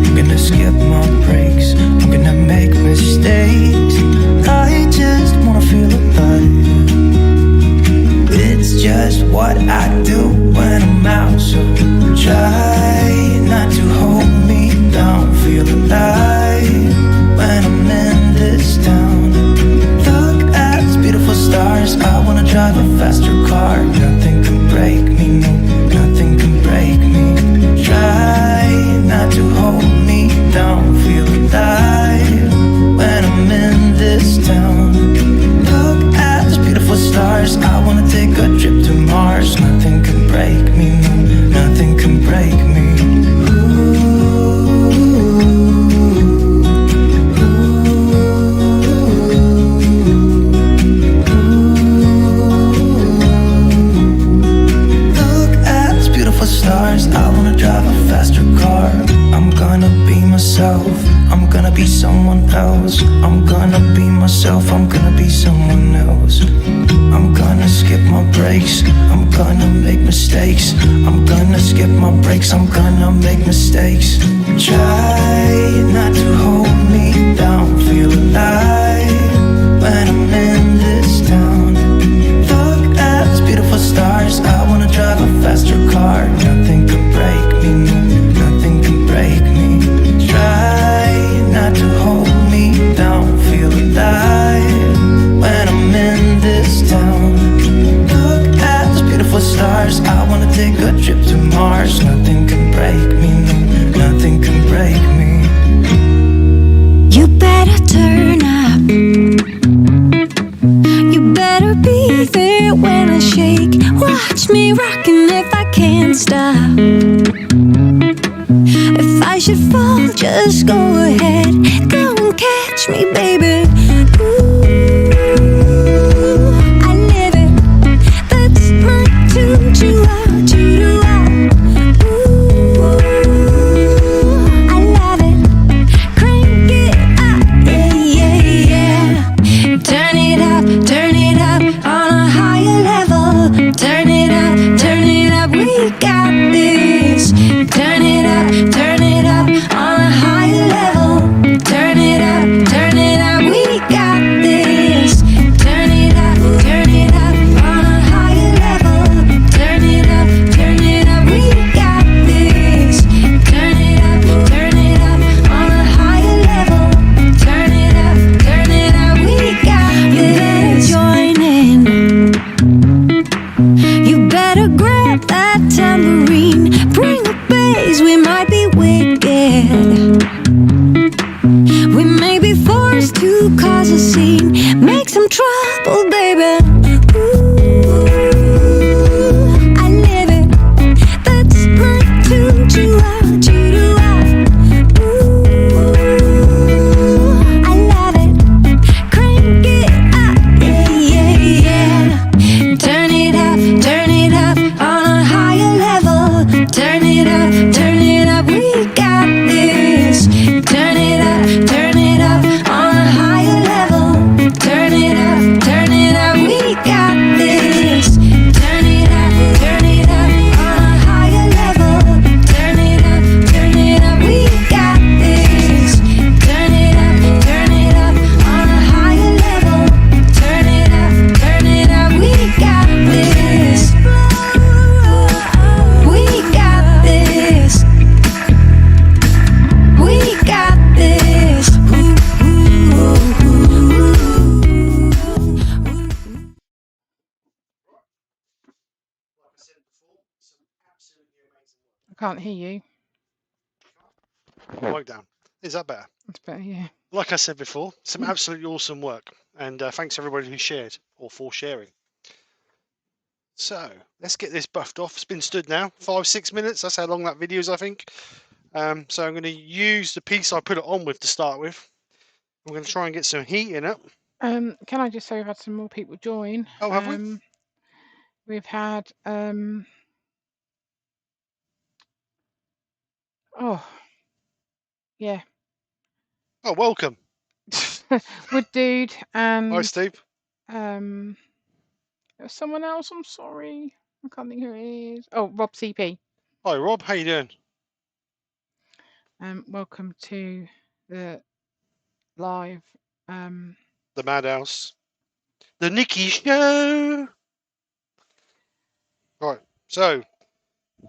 I'm gonna skip my breaks, I'm gonna make mistakes. I just wanna feel alive. It's just what I do when I'm out, so try not to hold me down. Feel alive when I'm in this town. Look at these beautiful stars, I wanna drive a faster car. Nothing can break me, no, nothing can break me. Try not to hold me down. Feel alive when I'm in this town. Look at these beautiful stars, I wanna take a trip to Mars. Nothing can break me, no, nothing can break me. Look at these beautiful stars, I wanna drive a faster car. I'm gonna be myself, I'm gonna be someone else. I'm gonna be myself, I'm gonna be someone else. I'm gonna skip my breaks, I'm gonna make mistakes. I'm gonna skip my breaks, I'm gonna make mistakes. Try not to hold me down. Feel alive when I'm in this town. Look at these beautiful stars, I wanna drive a faster car. Nothing can break me, no, nothing can break me. Try not to hold me down. Feel alive when I'm in this town. Look at these beautiful stars, I wanna take a trip to Mars. Nothing can break me, no, nothing can break me. You better turn up. You better be there when I shake. Watch me rockin' if I can't stop. If I should fall, just go ahead. Go and catch me, baby. Ooh, I live it. That's my tune. Chew out, chew out. Ooh, I love it. Crank it up, yeah, yeah, yeah. Turn it up on a higher level. Turn it up, we got this. Turn it up on a higher level. Turn it up, we got this. Turn it up on a higher level. Turn it up, we got this. Turn it up on a higher level. Turn it up, we got this. Join in. You better grab that tambourine. Bring the bass, we might be wicked. We may be forced to cause a scene. Make some trouble, baby. Ooh, I live it. That's my tune. Chew out. Ooh, turn it up, we got this. Turn it up on a higher level. Turn it up, we got this. Turn it up on a higher level. Turn it up, we got this. Turn it up on a higher level. Turn it up, we got this. We got this. We got this. I can't hear you. Mic down. Is that better? That's better, yeah. Like I said before, some absolutely awesome work, and thanks everybody who shared or for sharing. So let's get this buffed off. It's been stood now 5-6 minutes. That's how long that video is, I think. So I'm going to use the piece I put it on with to start with. I'm going to try and get some heat in it. Can I just say we've had some more people join? Oh, have we? We've had yeah. Oh, welcome. Wood Dude Hi, and Steve. there was someone else, I'm sorry. I can't think who it is. Oh, Rob CP. Hi, Rob. How you doing? Welcome to the live The Madhouse. The Nikki Show. Right, so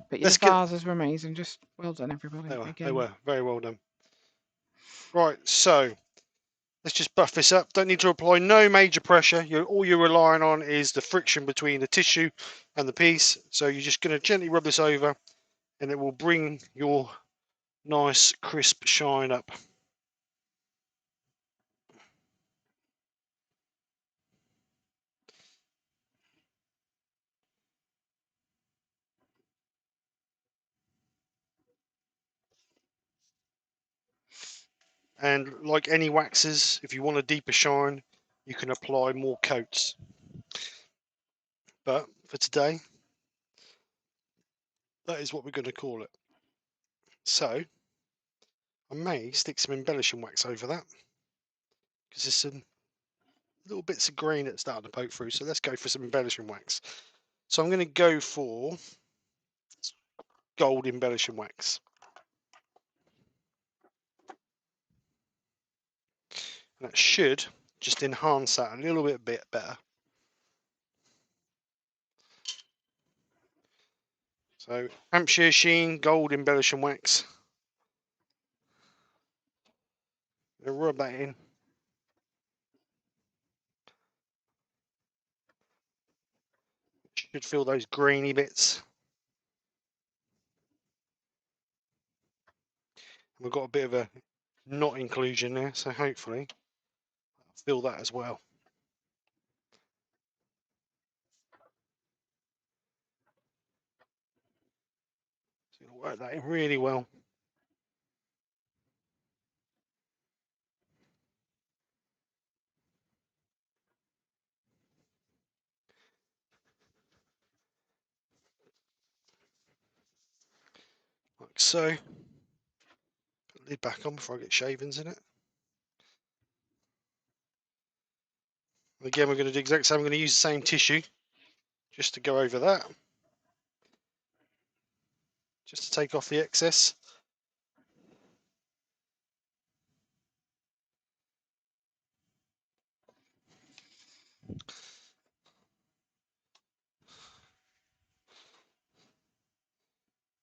but your let's get... vases were amazing. Just well done, everybody. They were very well done. Right, so let's just buff this up. Don't need to apply no major pressure. All you're relying on is the friction between the tissue and the piece. So you're just going to gently rub this over, and it will bring your nice crisp shine up. And like any waxes, if you want a deeper shine, you can apply more coats. But for today, that is what we're going to call it. So I may stick some embellishing wax over that, because there's some little bits of green that's starting to poke through. So let's go for some embellishing wax. So I'm going to go for gold embellishing wax. And that should just enhance that a little bit better. So Hampshire Sheen gold embellishing wax. I'll rub that in. Should feel those greeny bits. We've got a bit of a knot inclusion there, so hopefully I'll feel that as well. So you'll work that in really well. Like so. Put the lid back on before I get shavings in it. Again, we're going to do the exact same. I'm going to use the same tissue just to go over that. Just to take off the excess.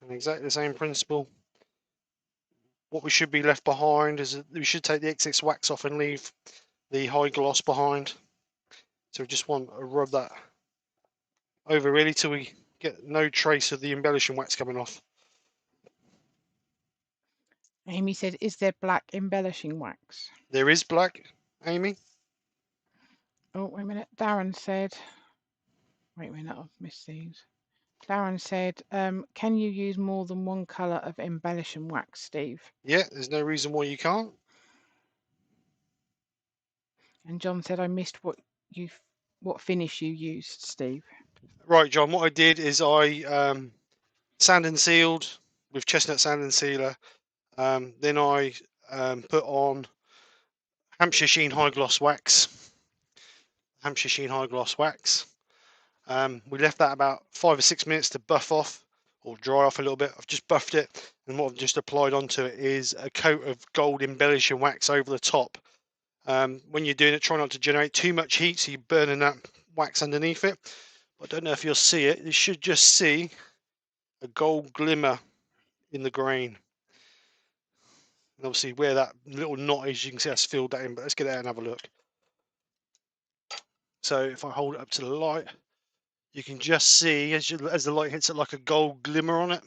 And exactly the same principle. What we should be left behind is we should take the excess wax off and leave the high gloss behind. So we just want to rub that over really till we get no trace of the embellishing wax coming off. Amy said, is there black embellishing wax? There is black, Amy. Oh, wait a minute. Darren said, wait a minute, I've missed these. Darren said, can you use more than one colour of embellishing wax, Steve? Yeah, there's no reason why you can't. And John said, I missed what finish you used, Steve. Right, John, what I did is I Sand and sealed with chestnut sand and sealer. Then I put on Hampshire Sheen High Gloss Wax. Hampshire Sheen High Gloss Wax. We left that about 5 or 6 minutes to buff off or dry off a little bit. I've just buffed it, and what I've just applied onto it is a coat of gold embellishing wax over the top. When you're doing it, try not to generate too much heat so you're burning that wax underneath it. I don't know if you'll see it. You should just see a gold glimmer in the grain. And obviously where that little knot is, you can see that's filled that in, but let's get out and have a look. So if I hold it up to the light, you can just see as the light hits it like a gold glimmer on it.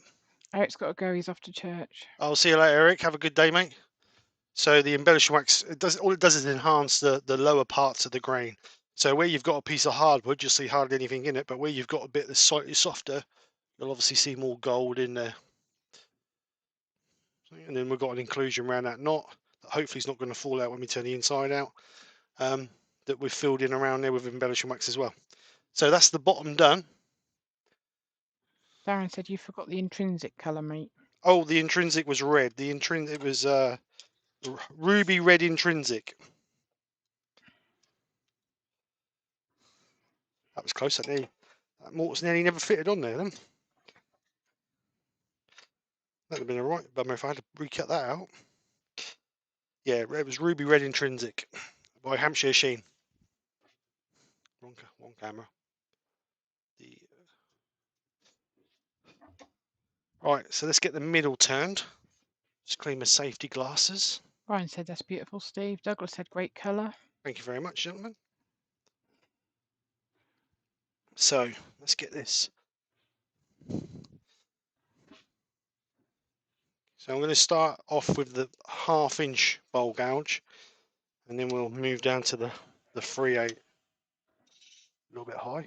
Eric's got to go. He's off to church. I'll see you later, Eric. Have a good day, mate. So the embellishing wax, all it does is enhance the lower parts of the grain. So where you've got a piece of hardwood, you'll see hardly anything in it, but where you've got a bit that's slightly softer, you'll obviously see more gold in there. And then we've got an inclusion around that knot that hopefully is not going to fall out when we turn the inside out, that we've filled in around there with embellishing wax as well. So that's the bottom done. Darren said you forgot the intrinsic colour, mate. Oh, the intrinsic was red. The intrinsic was ruby red intrinsic. That was close. That mortar's nearly never fitted on there then. That would have been a right bummer if I had to recut that out. Yeah, it was ruby red intrinsic by Hampshire Sheen. Wrong camera. Right, so let's get the middle turned. Just clean my safety glasses. Ryan said that's beautiful, Steve. Douglas said great colour. Thank you very much, gentlemen. So let's get this. So I'm going to start off with the 1/2 inch bowl gouge, and then we'll move down to the 3/8, a little bit high.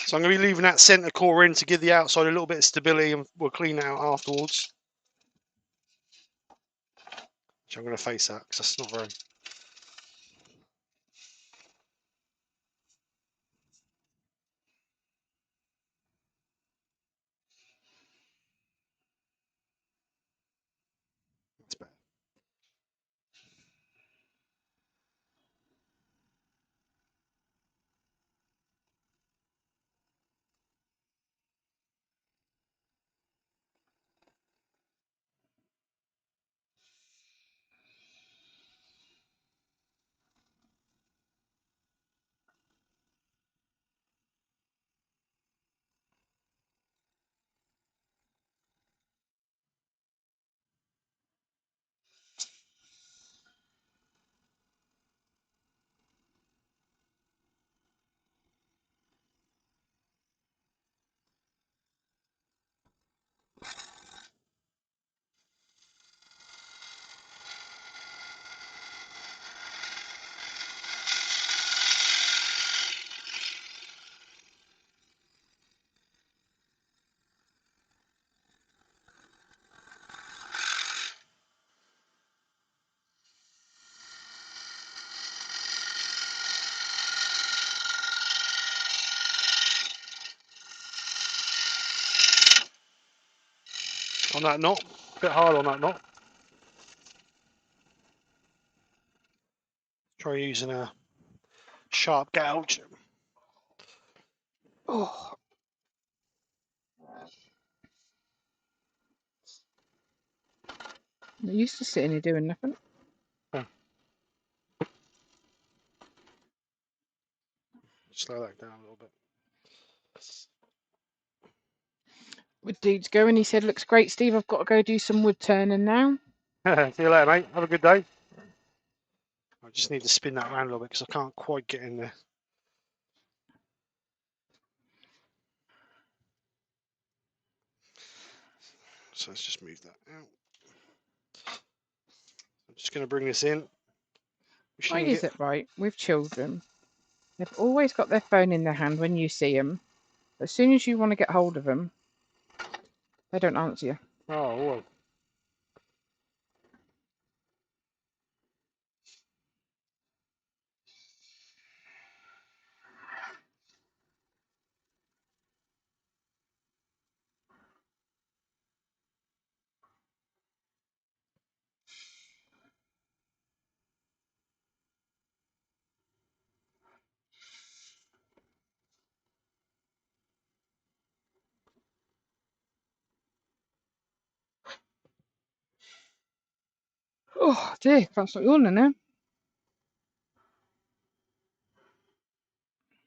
So I'm going to be leaving that centre core in to give the outside a little bit of stability, and we'll clean it out afterwards. So I'm going to face that because that's not very... That's better. On that knot, a bit hard on that knot. Try using a sharp gouge. Oh. I'm used to sitting here doing nothing. Slow that down a little bit. With dude's going, he said, looks great, Steve. I've got to go do some wood turning now. See you later, mate. Have a good day. I just need to spin that around a little bit because I can't quite get in there. So let's just move that out. I'm just going to bring this in. Why is it right with children? They've always got their phone in their hand when you see them. As soon as you want to get hold of them, they don't answer you. Oh, well. Oh dear, can't stop yawning now.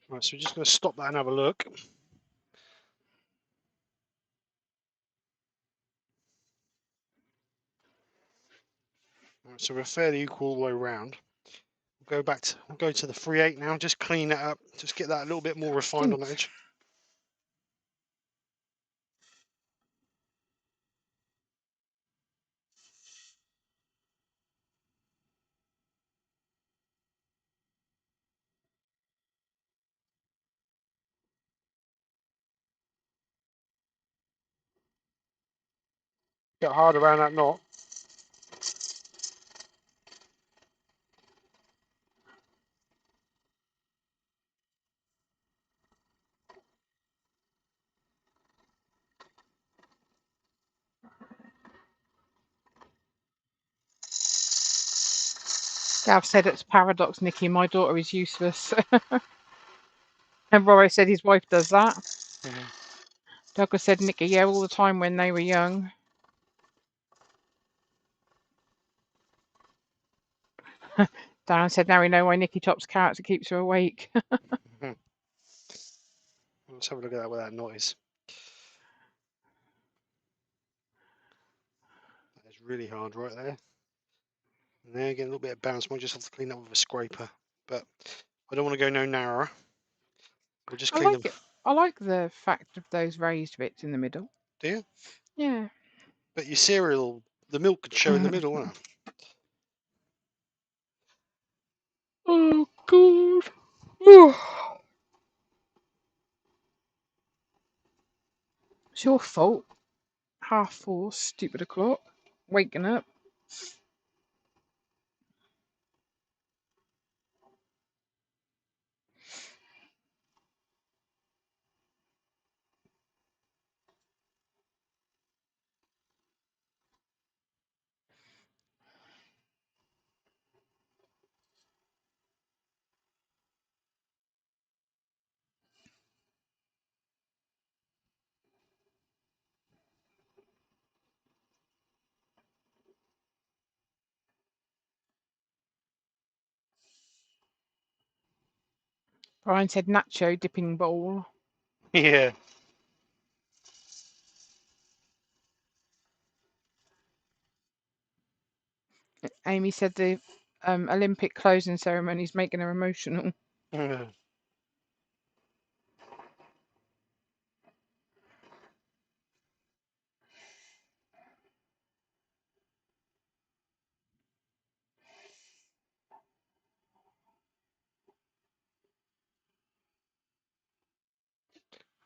Right, so we're just going to stop that and have a look. Right, so we're fairly equal all the way around. We'll go to the 3/8 now. Just clean that up. Just get that a little bit more refined on the edge. Get hard around that knot. Gav said it's paradox, Nikki. My daughter is useless. And Rory said his wife does that. Douglas said, Nikki, yeah, all the time when they were young. Darren said, now we know why Nikki chops carrots. It keeps her awake. Let's have a look at that where that knot is. That's really hard right there. And there, get a little bit of bounce. Might just have to clean up with a scraper. But I don't want to go no narrower. We'll just clean them. I like the fact of those raised bits in the middle. Do you? Yeah. But your cereal, the milk could show in the middle, wouldn't it? Oh, God. It's your fault. 4:30, stupid o'clock. Waking up. Brian said nacho dipping bowl. Yeah. Amy said the Olympic closing ceremony is making her emotional.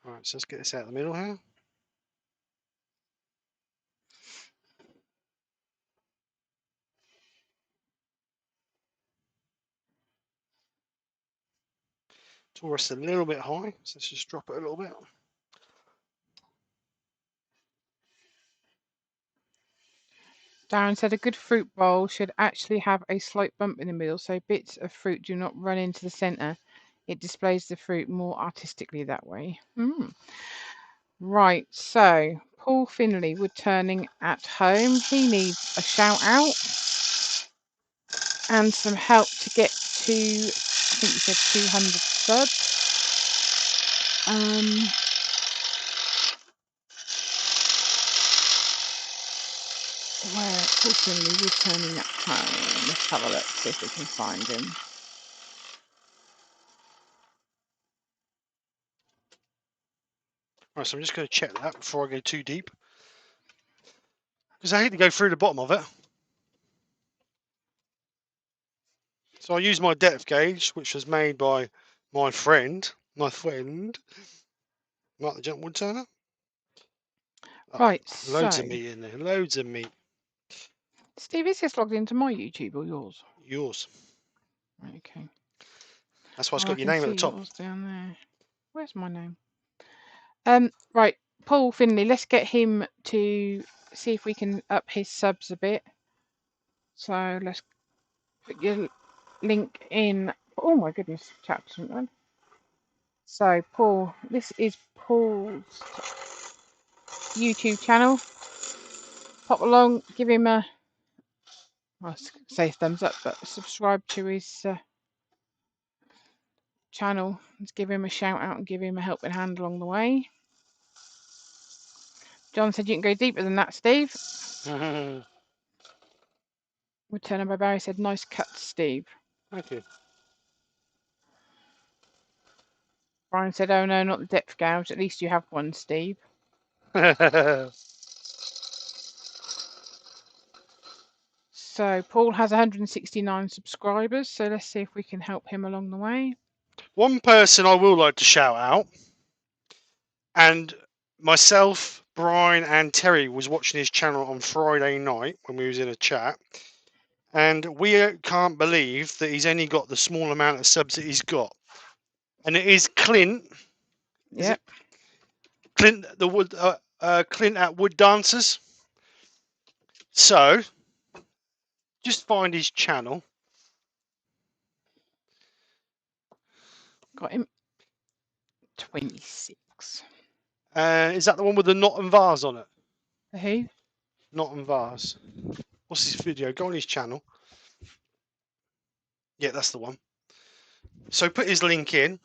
Alright, so let's get this out of the middle here. Taurus a little bit high, so let's just drop it a little bit. Darren said a good fruit bowl should actually have a slight bump in the middle so bits of fruit do not run into the centre. It displays the fruit more artistically that way. Right, so Paul Finley, Woodturning at home. He needs a shout out and some help to get to, I think you said 200 subs. Where Paul Finley, Woodturning at home. Let's have a look, see if we can find him. Right, so I'm just going to check that before I go too deep. Because I hate to go through the bottom of it. So I use my depth gauge, which was made by My friend, Mark the Gent Woodturner. Oh, Right, loads so of meat in there. Loads of meat. Steve, is this logged into my YouTube or yours? Yours. Right, okay. That's why it's Oh, I got your can name at see the top. yours down there. Where's my name? Right, Paul Finley. Let's get him to see if we can up his subs a bit. So let's put your link in. Oh my goodness, chat didn't run. So Paul, this is Paul's YouTube channel. Pop along, give him a, I'll say thumbs up, but subscribe to his channel. Let's give him a shout out and give him a helping hand along the way. John said you can go deeper than that, Steve. Woodturner by Barry said nice cut, Steve. Thank you. Brian said, oh no, not the depth gouge. At least you have one, Steve. So Paul has 169 subscribers. So let's see if we can help him along the way. One person I will like to shout out, and myself, Brian, and Terry was watching his channel on Friday night when we was in a chat, and we can't believe that he's only got the small amount of subs that he's got. And it is Clint. Is it Clint the Wood? Clint at Wood Dancers. So just find his channel. Got him. 26. Is that the one with the knot and vase on it? The who? Knot and vase. What's his video? Go on his channel. Yeah, that's the one. So put his link in.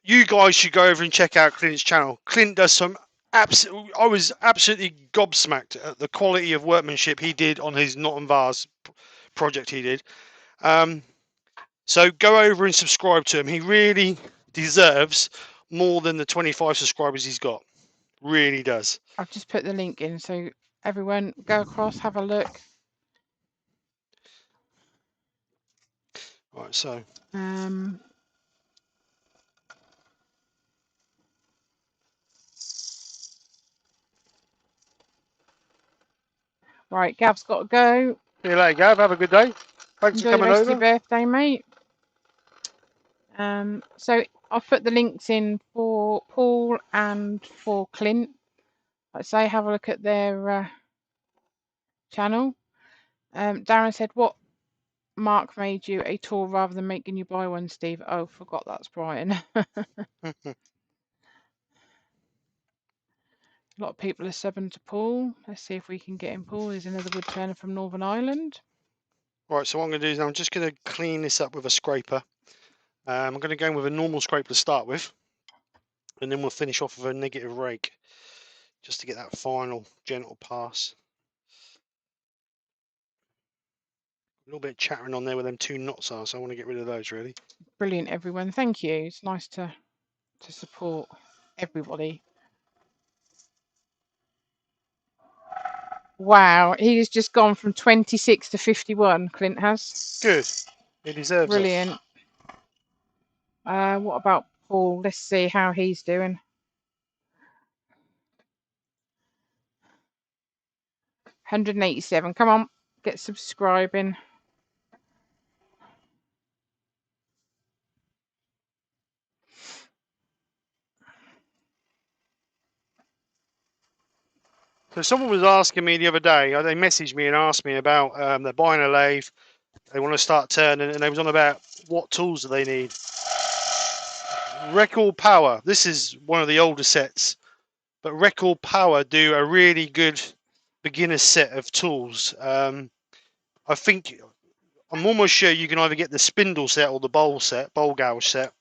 You guys should go over and check out Clint's channel. Clint does some I was absolutely gobsmacked at the quality of workmanship he did on his knot and vase project he did. So go over and subscribe to him. He really deserves more than the 25 subscribers he's got. Really does. I've just put the link in, so everyone go across, have a look. Right, so right, Gav's got to go. see you later, Gav. Have a good day. Thanks Enjoy for the coming rest over. of your birthday, mate. So I've put the links in for Paul and for Clint. Like I say, have a look at their channel. Darren said, what Mark made you a tool rather than making you buy one, Steve? Oh, forgot that's Brian. A lot of people are subbing to Paul. Let's see if we can get him. Paul is another woodturner from Northern Ireland. Right, so what I'm going to do is I'm just going to clean this up with a scraper. I'm going to go in with a normal scraper to start with, and then we'll finish off with a negative rake, just to get that final gentle pass. A little bit of chattering on there where them two knots are, so I want to get rid of those really. Brilliant, everyone. Thank you. It's nice to support everybody. Wow, he has just gone from 26 to 51. Clint has. Good. He deserves Brilliant. What about Paul? Let's see how he's doing. 187. Come on, get subscribing. So someone was asking me the other day, they messaged me and asked me about they're buying a lathe, they want to start turning, and they was on about what tools do they need. Record Power, this is one of the older sets, but Record Power do a really good beginner set of tools. I think, I'm almost sure you can either get the spindle set or the bowl gouge set.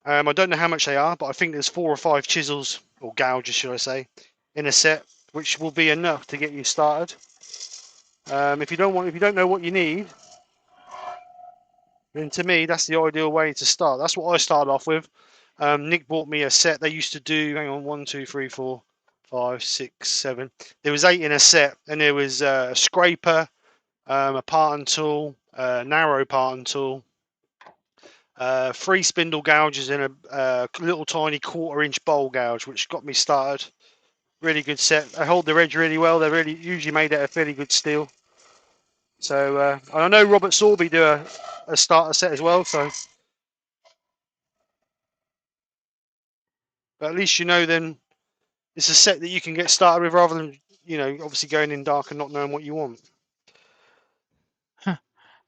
I don't know how much they are, but I think there's 4 or 5 chisels, or gouges should I say, in a set, which will be enough to get you started. If you don't know what you need, then to me that's the ideal way to start. That's what I started off with. Nick bought me a set. They used to do, hang on, 1, 2, 3, 4, 5, 6, 7. There was 8 in a set, and there was a scraper, a parting tool, a narrow parting tool, 3 spindle gouges and a little tiny 1/4-inch bowl gouge, which got me started. Really good set. They hold their edge really well. They're really usually made out of fairly good steel. So and I know Robert Sorby do a starter set as well. So, but at least you know then it's a set that you can get started with rather than obviously going in dark and not knowing what you want.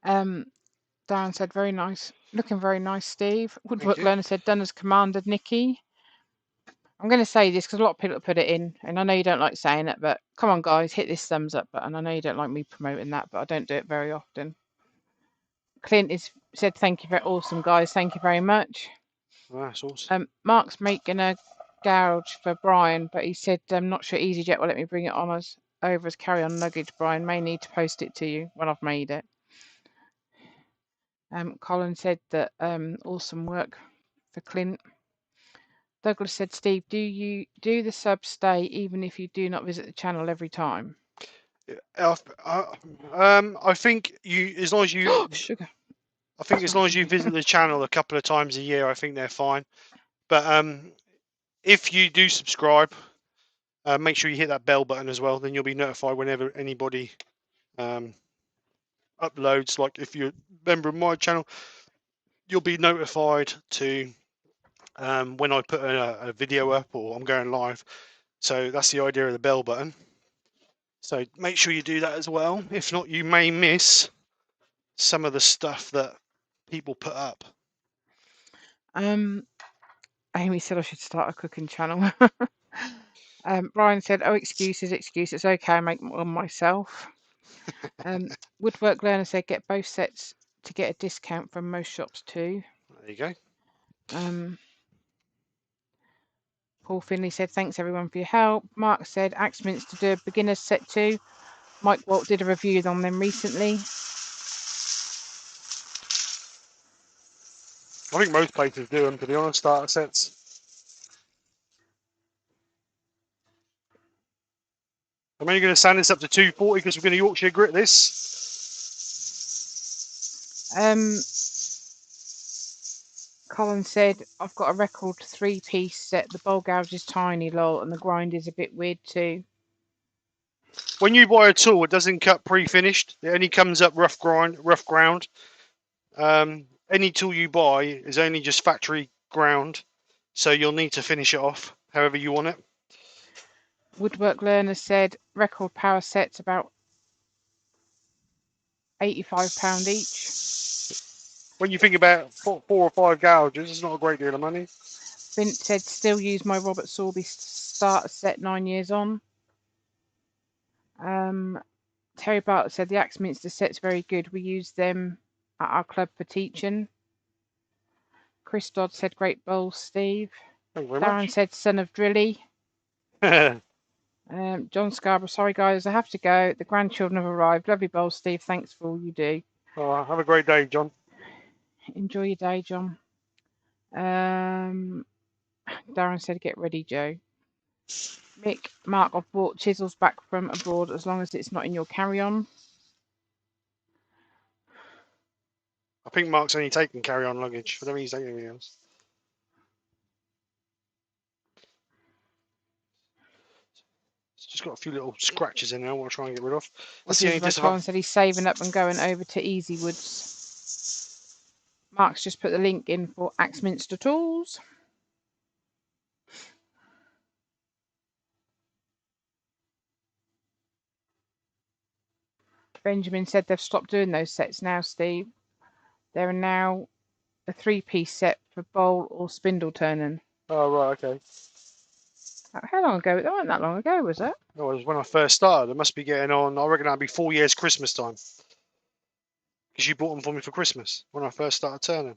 Darren said, very nice. Looking very nice, Steve. Woodwork you. Learner said, done as commanded, Nikki. I'm going to say this because a lot of people put it in, and I know you don't like saying it, but come on, guys, hit this thumbs up button. I know you don't like me promoting that, but I don't do it very often. Clint said, thank you, very awesome, guys. Thank you very much. Oh, that's awesome. Mark's making a gouge for Brian, but he said, I'm not sure EasyJet will let me bring it on over as carry-on luggage. Brian may need to post it to you when I've made it. Colin said that awesome work for Clint. Douglas said, Steve, do the sub stay even if you do not visit the channel every time? I think as long as you Sugar. I think as long as you visit the channel a couple of times a year, I think they're fine. But if you do subscribe, make sure you hit that bell button as well. Then you'll be notified whenever anybody uploads. Like if you're a member of my channel, you'll be notified to when I put a video up or I'm going live. So that's the idea of the bell button. So make sure you do that as well. If not, you may miss some of the stuff that people put up. Amy said I should start a cooking channel. Brian said, oh, excuses. It's okay, I make one myself. Woodwork Learner said, get both sets to get a discount from most shops too. There you go. Paul Finley said, thanks everyone for your help. Mark said, Axminster to do a beginner's set too. Mike Walt did a review on them recently. I think most places do them, to be honest, starter sets. I'm only going to sand this up to 240 because we're going to Yorkshire grit this. Colin said, I've got a record 3-piece set. The bowl gouge is tiny, lol, and the grind is a bit weird too. When you buy a tool, it doesn't cut pre-finished. It only comes up rough ground. Any tool you buy is only just factory ground, so you'll need to finish it off however you want it. Woodwork Learner said, record power sets about £85 each. When you think about 4 or 5 gouges, it's not a great deal of money. Vince said, still use my Robert Sorby starter set 9 years on. Terry Bartlett said, the Axminster set's very good. We use them at our club for teaching. Chris Dodd said, great bowls, Steve. Thank you very Darren much. said, son of Drilly. John Scarborough, sorry guys, I have to go. The grandchildren have arrived. Lovely bowl, Steve. Thanks for all you do. Have a great day, John. Enjoy your day, John. Darren said, get ready, Joe. Mark, I've bought chisels back from abroad as long as it's not in your carry-on. I think Mark's only taking carry-on luggage. I don't think he's taking anything else. It's just got a few little scratches in there I want to try and get rid of. That's the only Colin said he's saving up and going over to Easy Woods. Mark's just put the link in for Axminster Tools. Benjamin said they've stopped doing those sets now, Steve. There are now a 3-piece set for bowl or spindle turning. Oh, right, okay. How long ago? That wasn't that long ago, was it? No, it was when I first started. It must be getting on, I reckon that'd be 4 years Christmas time. Because you bought them for me for Christmas when I first started turning.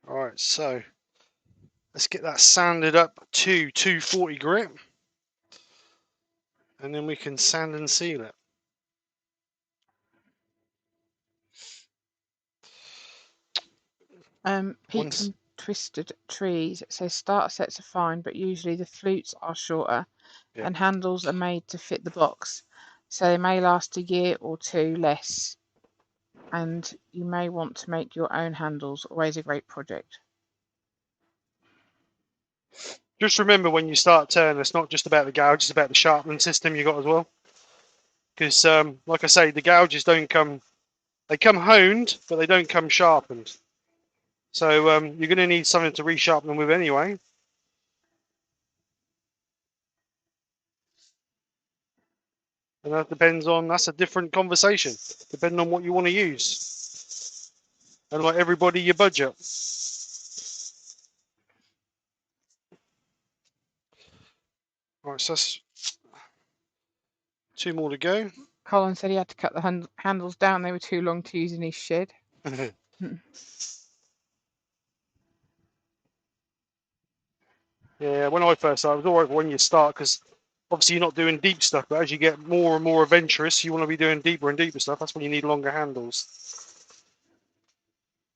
Alright, so let's get that sanded up to 240 grit. And then we can sand and seal it. Pete from Twisted Trees says starter sets are fine, but usually the flutes are shorter and handles are made to fit the box, so they may last a year or two less. and you may want to make your own handles. Always a great project. Just remember when you start turning, it's not just about the gouge, it's about the sharpening system you got as well. Because, like I say, the gouges don't come, they come honed, but they don't come sharpened. So you're going to need something to resharpen them with anyway. And that depends on, that's a different conversation, depending on what you want to use. And like everybody, your budget. Right, so that's 2 more to go. Colin said he had to cut the handles down. They were too long to use in his shed. Yeah, when I first started, it was all right when you start, because obviously you're not doing deep stuff, but as you get more and more adventurous, you want to be doing deeper and deeper stuff. That's when you need longer handles.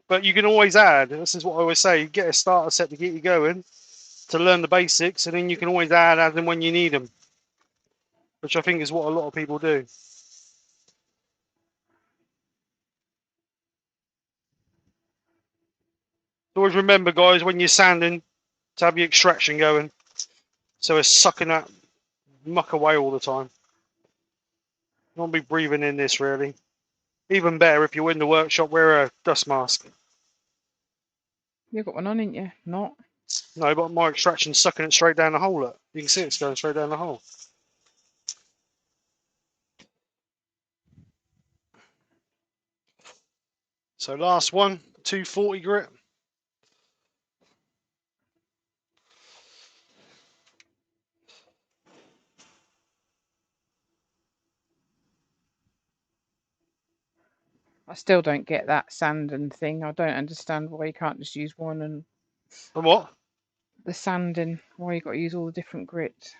But you can always add, this is what I always say, get a starter set to get you going, to learn the basics, and then you can always add as and when you need them, which I think is what a lot of people do. Always remember, guys, when you're sanding, to have your extraction going, so it's sucking that muck away all the time. You won't be breathing in this, really. Even better, if you're in the workshop, wear a dust mask. You've got one on, ain't you? Not. No, but my extraction's sucking it straight down the hole. Look. You can see it's going straight down the hole. So last one, 240 grit. I still don't get that sanding thing. I don't understand why you can't just use one. And And what? the sanding, why you got to use all the different grits.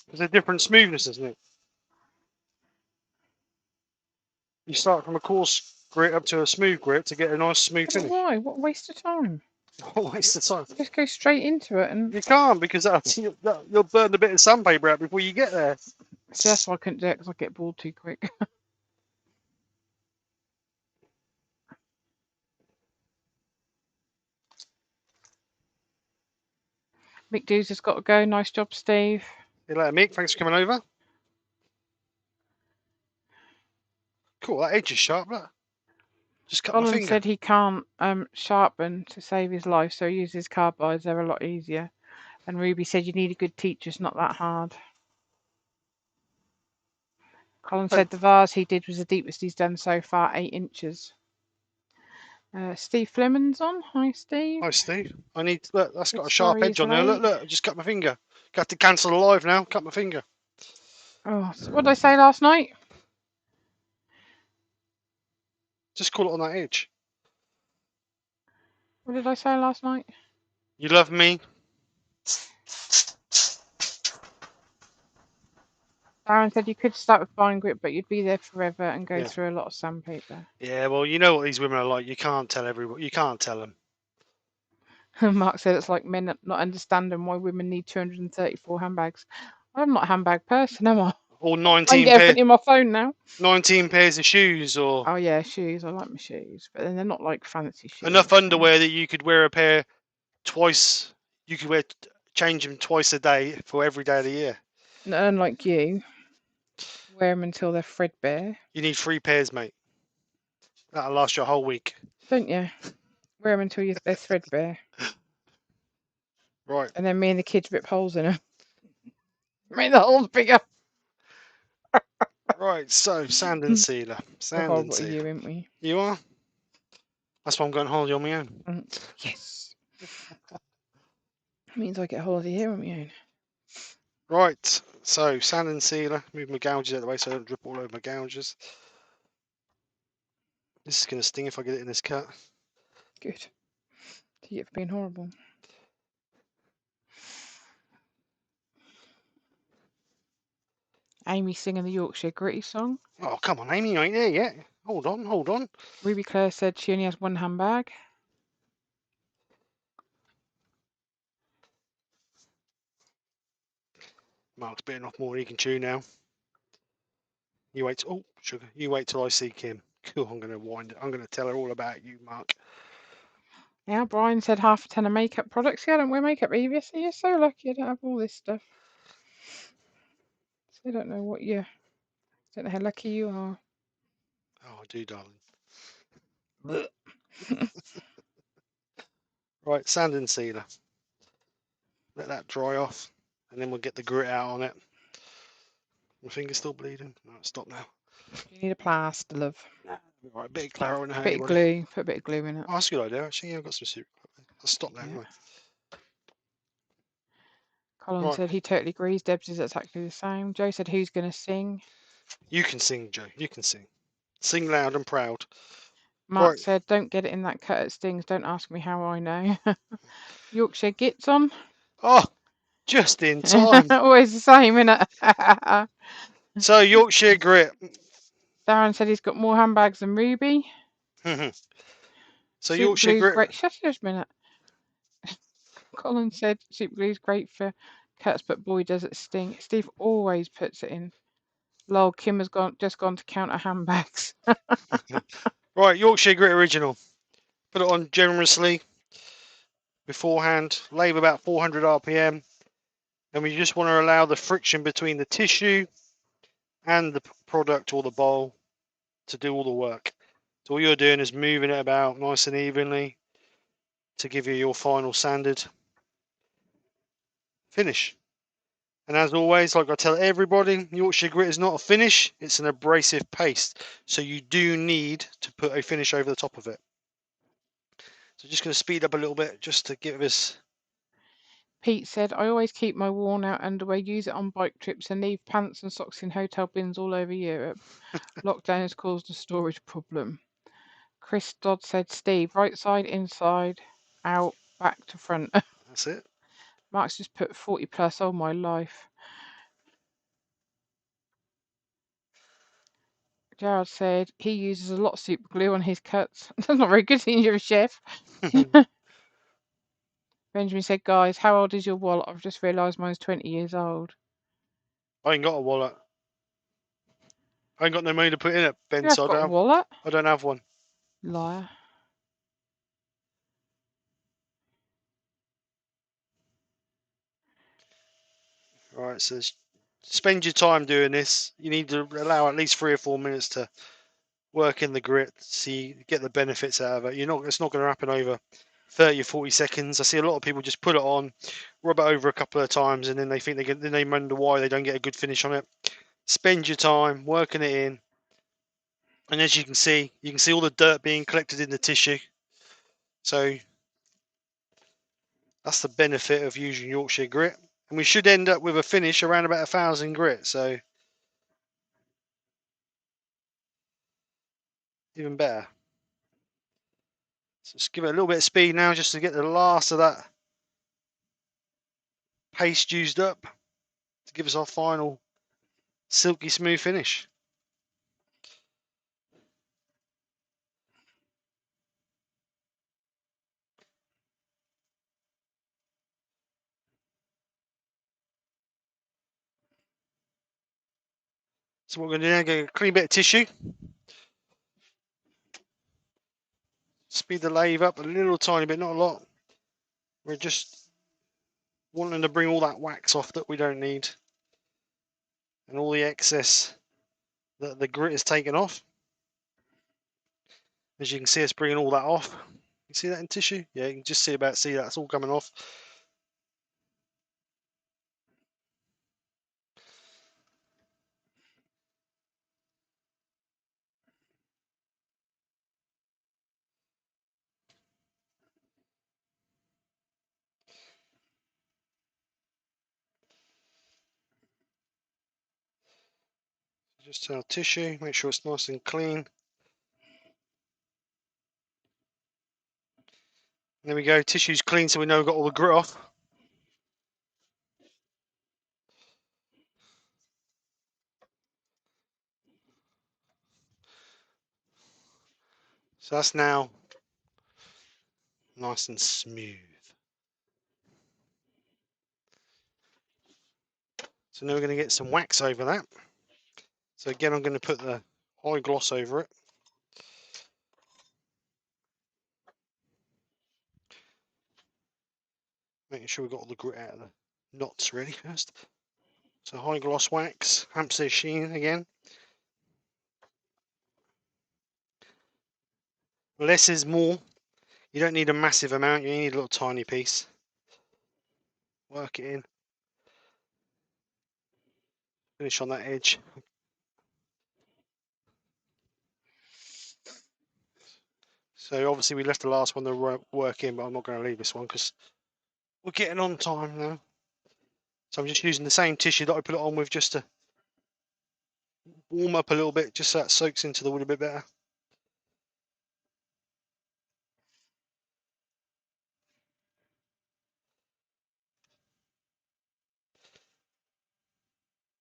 There's a different smoothness, isn't it? You start from a coarse grit up to a smooth grit to get a nice smooth But finish. why? What a waste of time. What a waste of time. Just go straight into it. And You can't, because you'll burn a bit of sandpaper out before you get there. see, that's why I couldn't do it, because I get bored too quick. Mick Dews has got to go. Nice job, Steve. See you later, Mick. Thanks for coming over. Cool, that edge is sharp, look. Just cut my Colin finger. said he can't sharpen to save his life, so he uses carbides. They're a lot easier. And Ruby said you need a good teacher. It's not that hard. Colin said the vase he did was the deepest he's done so far, 8 inches. Steve Fleming's on. Hi, Steve. Hi, Steve. I need, look, that's got a sharp Sorry edge he's on there. Look, late. look, I just cut my finger. Got to cancel the live now. Cut my finger. Oh, so what did I say last night? Just call it on that edge. What did I say last night? You love me. Darren said you could start with fine grit, but you'd be there forever and go Yeah. through a lot of sandpaper. Yeah, well, you know what these women are like. You can't tell everybody. You can't tell them. Mark said it's like men not understanding why women need 234 handbags. I'm not a handbag person, am I? Or I 19 get everything in my phone now. 19 pairs of shoes, or Oh yeah, shoes. I like my shoes, but then they're not like fancy shoes. enough so- underwear that you could wear a pair twice. You could change them twice a day for every day of the year. And unlike you, wear them until they're threadbare, You need 3 pairs, mate. That'll last you a whole week. don't you? Wear them until they're threadbare, Right. and then me and the kids rip holes in them. Make the holes bigger. Right, so sand and sealer. We're Sand and horrible to sealer. you, aren't we? You are? That's why I'm going holiday on my own. Yes. Means I get a holiday here on my own. Right, so sand and sealer. Move my gouges out of the way so I don't drip all over my gouges. This is going to sting if I get it in this cut. Good. To you for being horrible. Amy singing the Yorkshire gritty song. Oh, come on, Amy, you ain't there yet. Hold on, hold on. Ruby Claire said she only has one handbag. Mark's bitten off more than he can chew now. You wait. Oh, sugar. You wait till I see Kim. Cool. I'm going to wind it. I'm going to tell her all about you, Mark. Yeah, Brian said half a ton of makeup products. Yeah, I don't wear makeup either, so you're so lucky I don't have all this stuff. So I don't know what you... don't know how lucky you are. Oh, I do, darling. Right, sand and sealer. Let that dry off, and then we'll get the grit out on it. My finger's still bleeding. No, stop now. You need a plaster, love. Right, a bit of Claro in the Bit of glue. Put a bit of glue in it. Oh, that's a good idea, actually. Yeah, I've got some soup. I'll stop now. Yeah. Anyway. Colin Right. said he totally agrees. Debs is exactly the same. Joe said who's going to sing? You can sing, Joe. You can sing. Sing loud and proud. Mark Right. said don't get it in that cut. It stings. Don't ask me how I know. Yorkshire gits on. Oh, just in time. Always the same, innit? So, Yorkshire grit. Darren said he's got more handbags than Ruby. So, Super Yorkshire glue's grit. great. Shut up a minute. Colin said super glue's great for cuts, but boy does it sting. Steve always puts it in. Lol, Kim has just gone to count her handbags. Right, Yorkshire grit original. Put it on generously beforehand. Lave about 400 RPM. And we just want to allow the friction between the tissue and the product or the bowl to do all the work. So all you're doing is moving it about nice and evenly to give you your final sanded finish. And as always, like I tell everybody, Yorkshire grit is not a finish, it's an abrasive paste. So you do need to put a finish over the top of it. So just going to speed up a little bit just to give us... Pete said, I always keep my worn out underwear, use it on bike trips and leave pants and socks in hotel bins all over Europe. Lockdown has caused a storage problem. Chris Dodd said, Steve, right side, inside, out, back to front. That's it. Mark's just put 40 plus, oh my life. Gerald said he uses a lot of super glue on his cuts. That's not very good seeing you're a chef. Benjamin said, guys, how old is your wallet? I've just realised mine's 20 years old. I ain't got a wallet. I ain't got no money to put in it, Ben, You have so got a wallet? I don't have one. Liar. Alright, so spend your time doing this. You need to allow at least 3 or 4 minutes to work in the grit, see, get the benefits out of it. It's not going to happen over 30 or 40 seconds. I see a lot of people just put it on, rub it over a couple of times, and then they think then they wonder why they don't get a good finish on it. Spend your time working it in, and as you can see all the dirt being collected in the tissue. So that's the benefit of using Yorkshire grit, and we should end up with a finish around about 1,000 grit. So even better. So just give it a little bit of speed now, just to get the last of that paste used up to give us our final silky smooth finish. So what we're going to do now, get a clean bit of tissue, speed the lathe up a little tiny bit, not a lot. We're just wanting to bring all that wax off that we don't need, and all the excess that the grit is taken off. As you can see, it's bringing all that off. You see that in tissue? Yeah, you can just see that's all coming off. Just our tissue, make sure it's nice and clean. There we go, tissue's clean, so we know we've got all the grit off. So that's now nice and smooth. So now we're going to get some wax over that. So again, I'm going to put the high gloss over it. Making sure we've got all the grit out of the knots really first. So high gloss wax, Hampstead sheen again. Less is more. You don't need a massive amount, you need a little tiny piece. Work it in. Finish on that edge. So obviously we left the last one to work in, but I'm not going to leave this one because we're getting on time now. So I'm just using the same tissue that I put it on with just to warm up a little bit, just so that soaks into the wood a bit better.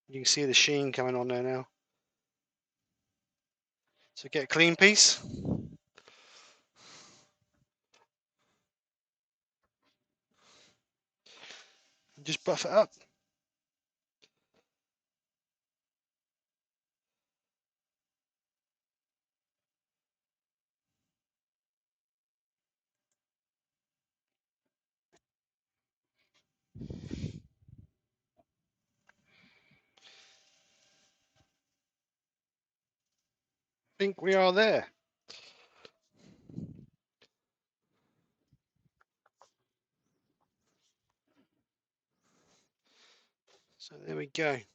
You can see the sheen coming on there now. So get a clean piece. Just buff it up. I think we are there. So there we go. Let's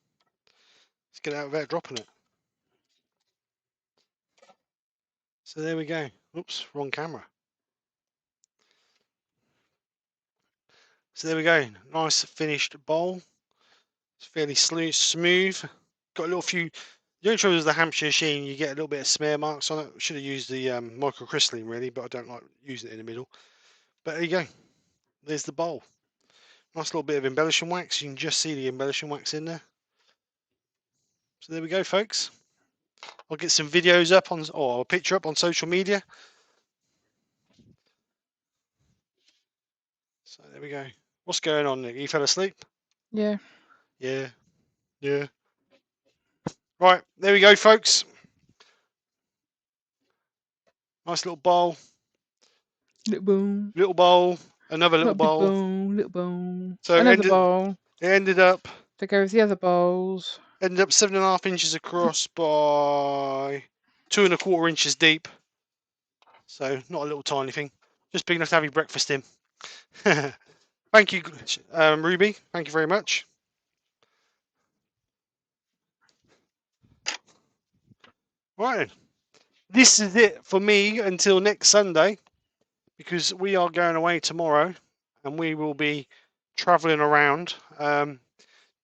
get out without dropping it. So there we go. Oops, wrong camera. So there we go. Nice finished bowl. It's fairly smooth. Got a little few. The only trouble is the Hampshire sheen. You get a little bit of smear marks on it. Should have used the microcrystalline really, but I don't like using it in the middle. But there you go. There's the bowl. Nice little bit of embellishing wax. You can just see the embellishing wax in there. So there we go, folks. I'll get some videos up on, or a picture up on social media. So there we go. What's going on, Nick? You fell asleep? Yeah. Yeah. Yeah. Right, there we go, folks. Nice little bowl. Little bowl. Little bowl. Another little Not big bowl. bowl. Little bowl. So Another bowl. it ended up To go with the other bowls. 7.5 inches across by 2¼ inches deep. So not a little tiny thing. Just big enough to have your breakfast in. Thank you, Ruby. Thank you very much. Right. This is it for me until next Sunday, because we are going away tomorrow and we will be traveling around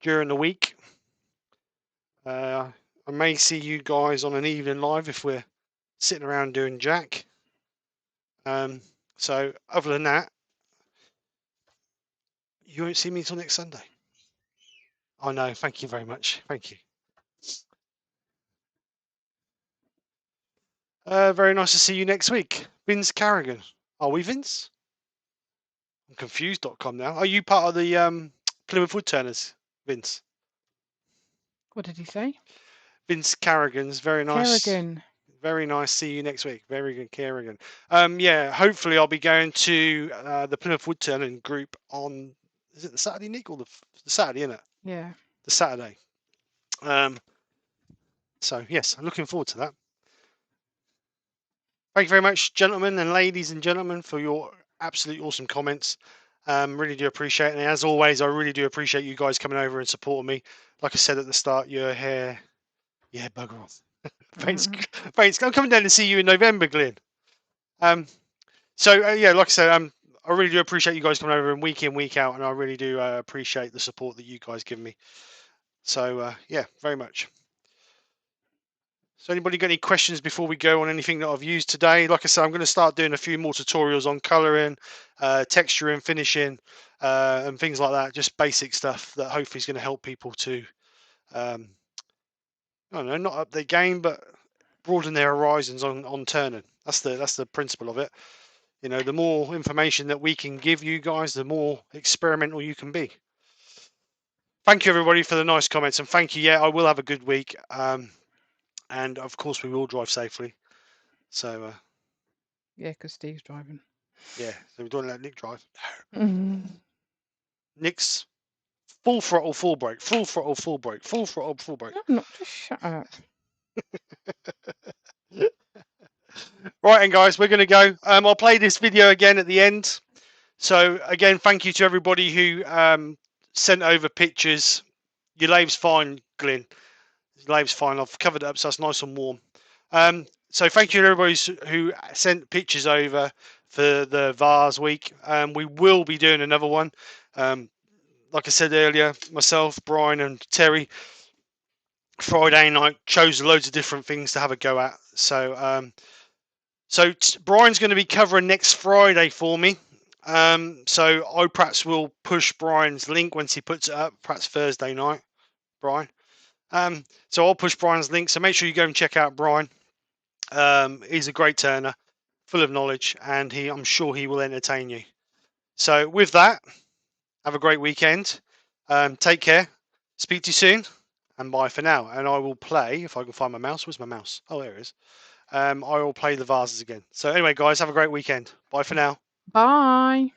during the week. I may see you guys on an evening live if we're sitting around doing jack. So other than that, you won't see me until next Sunday. I know. Thank you very much. Thank you. Very nice to see you next week. Vince Carrigan. Are we Vince? I'm confused.com now. Are you part of the Plymouth Woodturners, Vince? What did he say? Vince Carrigan's very nice. Kerrigan. Very nice. See you next week. Very good, Kerrigan. Yeah, hopefully I'll be going to the Plymouth Woodturning group on, is it the Saturday, Nick, or the Saturday, isn't it? Yeah. The Saturday. So yes, I'm looking forward to that. Thank you very much, gentlemen and ladies and gentlemen, for your absolutely awesome comments. Really do appreciate it. And as always, I really do appreciate you guys coming over and supporting me. Like I said at the start, your hair, yeah, bugger off. Thanks. I'm coming down to see you in November, Glenn. So yeah, like I said, I really do appreciate you guys coming over and week in, week out, and I really do appreciate the support that you guys give me. So yeah, very much. So anybody got any questions before we go on anything that I've used today? Like I said, I'm going to start doing a few more tutorials on colouring, texturing, finishing, and things like that. Just basic stuff that hopefully is going to help people to, I don't know, not up their game, but broaden their horizons on turning. That's the principle of it. You know, the more information that we can give you guys, the more experimental you can be. Thank you everybody for the nice comments, and thank you. Yeah, I will have a good week. And of course, we will drive safely. So, Yeah, because Steve's driving. yeah, so we don't let Nick drive. Nick's full throttle, full brake, full throttle, full brake, full throttle, full brake. I'm not, just shut up. Right, and guys, we're going to go. I'll play this video again at the end. So again, thank you to everybody who sent over pictures. Your lave's fine, Glyn. Your lave's fine. I've covered it up so it's nice and warm. So thank you to everybody who sent pictures over for the VARS week. We will be doing another one. Like I said earlier, myself, Brian and Terry, Friday night chose loads of different things to have a go at. So Brian's going to be covering next Friday for me. So I perhaps will push Brian's link once he puts it up, perhaps Thursday night, Brian. So I'll push Brian's link. So make sure you go and check out Brian. He's a great turner, full of knowledge, and I'm sure he will entertain you. So with that, have a great weekend. Take care. Speak to you soon, and bye for now. And I will play, if I can find my mouse. Where's my mouse? Oh, there it is. I will play the vases again. So anyway, guys, have a great weekend. Bye for now. Bye.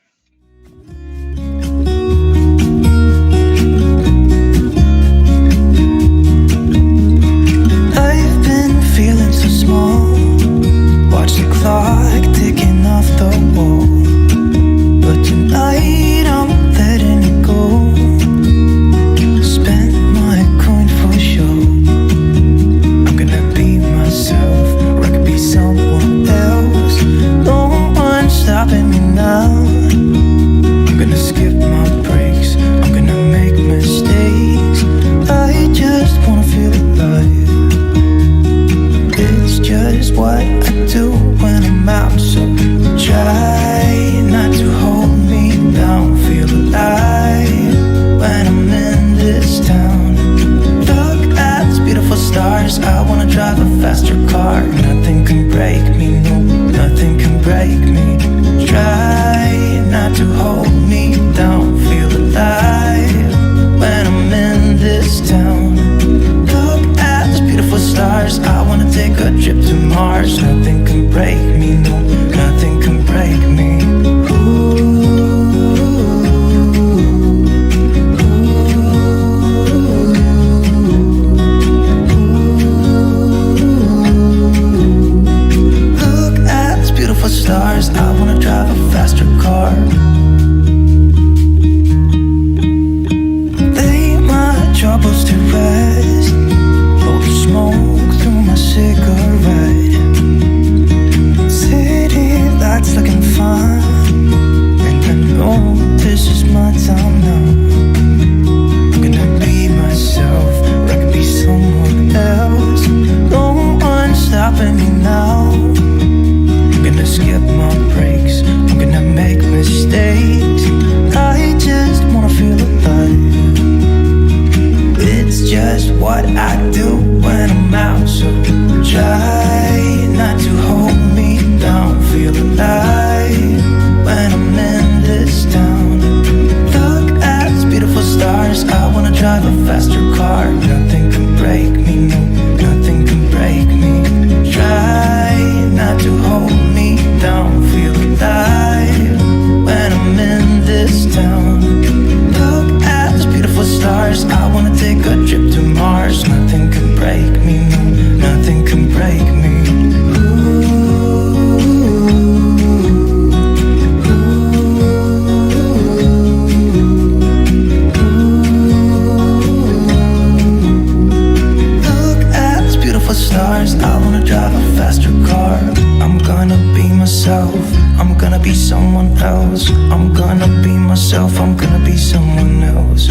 I've been feeling so small. Watch the clock ticking off the wall. But tonight I'm letting it go. Spend my coin for sure. I'm gonna be myself, or I could be someone else. No one's stopping me now. I'm gonna skip my breaks. I'm gonna make mistakes. I just wanna feel alive. It's just what I do when I'm out. So try not to hold me down. Feel alive when I'm in this town. Look at these beautiful stars. I wanna drive a faster car. Nothing can break me, no, nothing can break me. Try not to hold me down. Feel alive when I'm in this town. Look at these beautiful stars. I wanna take a trip to Mars. Nothing can break me, no, nothing can break me. Look at these beautiful stars. I wanna drive a faster car. Lay my troubles to rest. Blow the smoke through my cigarette. City lights looking fine, and I know this is my time now. I'm gonna be myself, or I could be someone else. No one's stopping me now. I'm gonna skip my breaks. I'm gonna make mistakes. I just wanna feel alive. It's just what I do when I'm out. So try not to hold me down. Feel alive when I'm in this town. Look at these beautiful stars. I wanna drive a faster car. Nothing can break me, no, nothing can break me. Try not to hold me down. Feel alive when I'm in this town. Look at these beautiful stars. I wanna take a trip to Mars. Nothing can break me, no, nothing can break me. Look at these beautiful stars. I wanna drive a faster car. I'm gonna be myself. I'm gonna be someone else. I'm gonna be myself. I'm gonna be someone else.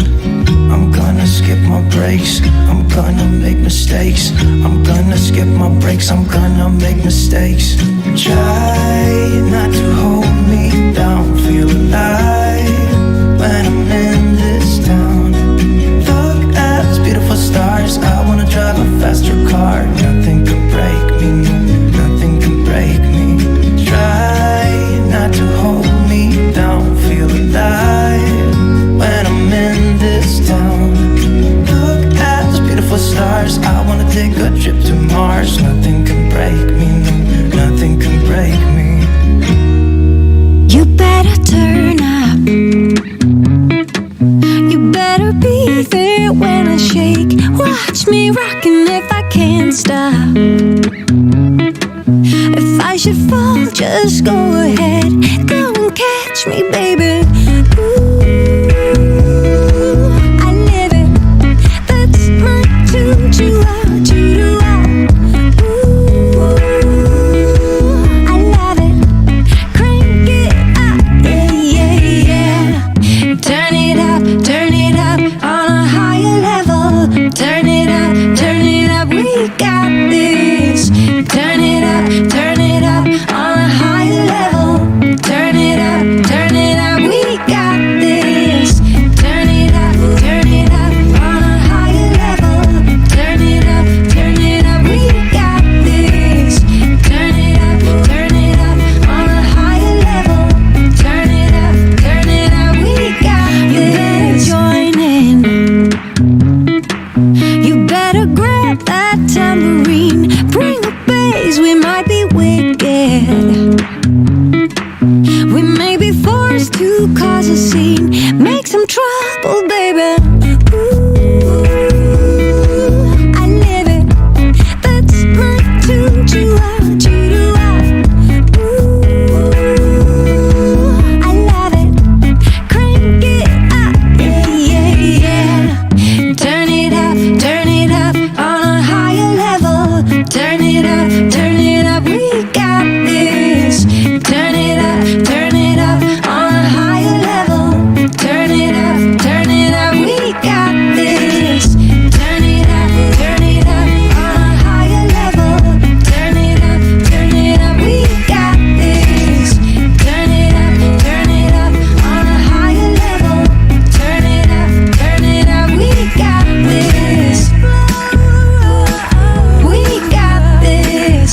I'm gonna skip my breaks. I'm gonna make mistakes. I'm gonna skip my breaks. I'm gonna make mistakes. Try not to hold me down. Feel alive when I'm in this town. Look at these beautiful stars. I wanna drive a faster car. Nothing can break me, no, nothing can break me. Try not to hold me down. Feel alive when I'm in this town. Look at these beautiful stars. I wanna take a trip to Mars. Nothing can break me, no, nothing can break me. You better turn up. just go ahead, go and catch me, baby. Ooh, I live it. That's my tune. Chew out, chew out. Ooh, I love it. Crank it up, yeah, yeah, yeah. Turn it up on a higher level. Turn it up, we got this. Turn it up on a higher level. Turn it up, we got this. Turn it up on a higher level. Turn it up, we got this. Turn it up on a higher level. Turn it up, we got this. Join in. You better grab that tambourine. Bring a bass, we might be wicked. We may be forced to cause a scene. Make some trouble, baby. Ooh, I live it. That's my tune. Chew out, chew out. Ooh, I love it. Crank it up, yeah, yeah, yeah. Turn it up on a higher level. Turn it up, we got this. Turn it up on a higher level. Turn it up, we got this. Turn it up on a higher level. Turn it up, we got this. Turn it up on a higher level. Turn it up, we got this. We got this.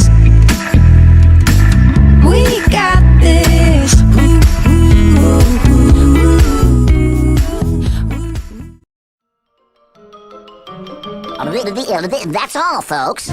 We got this. That's all, folks.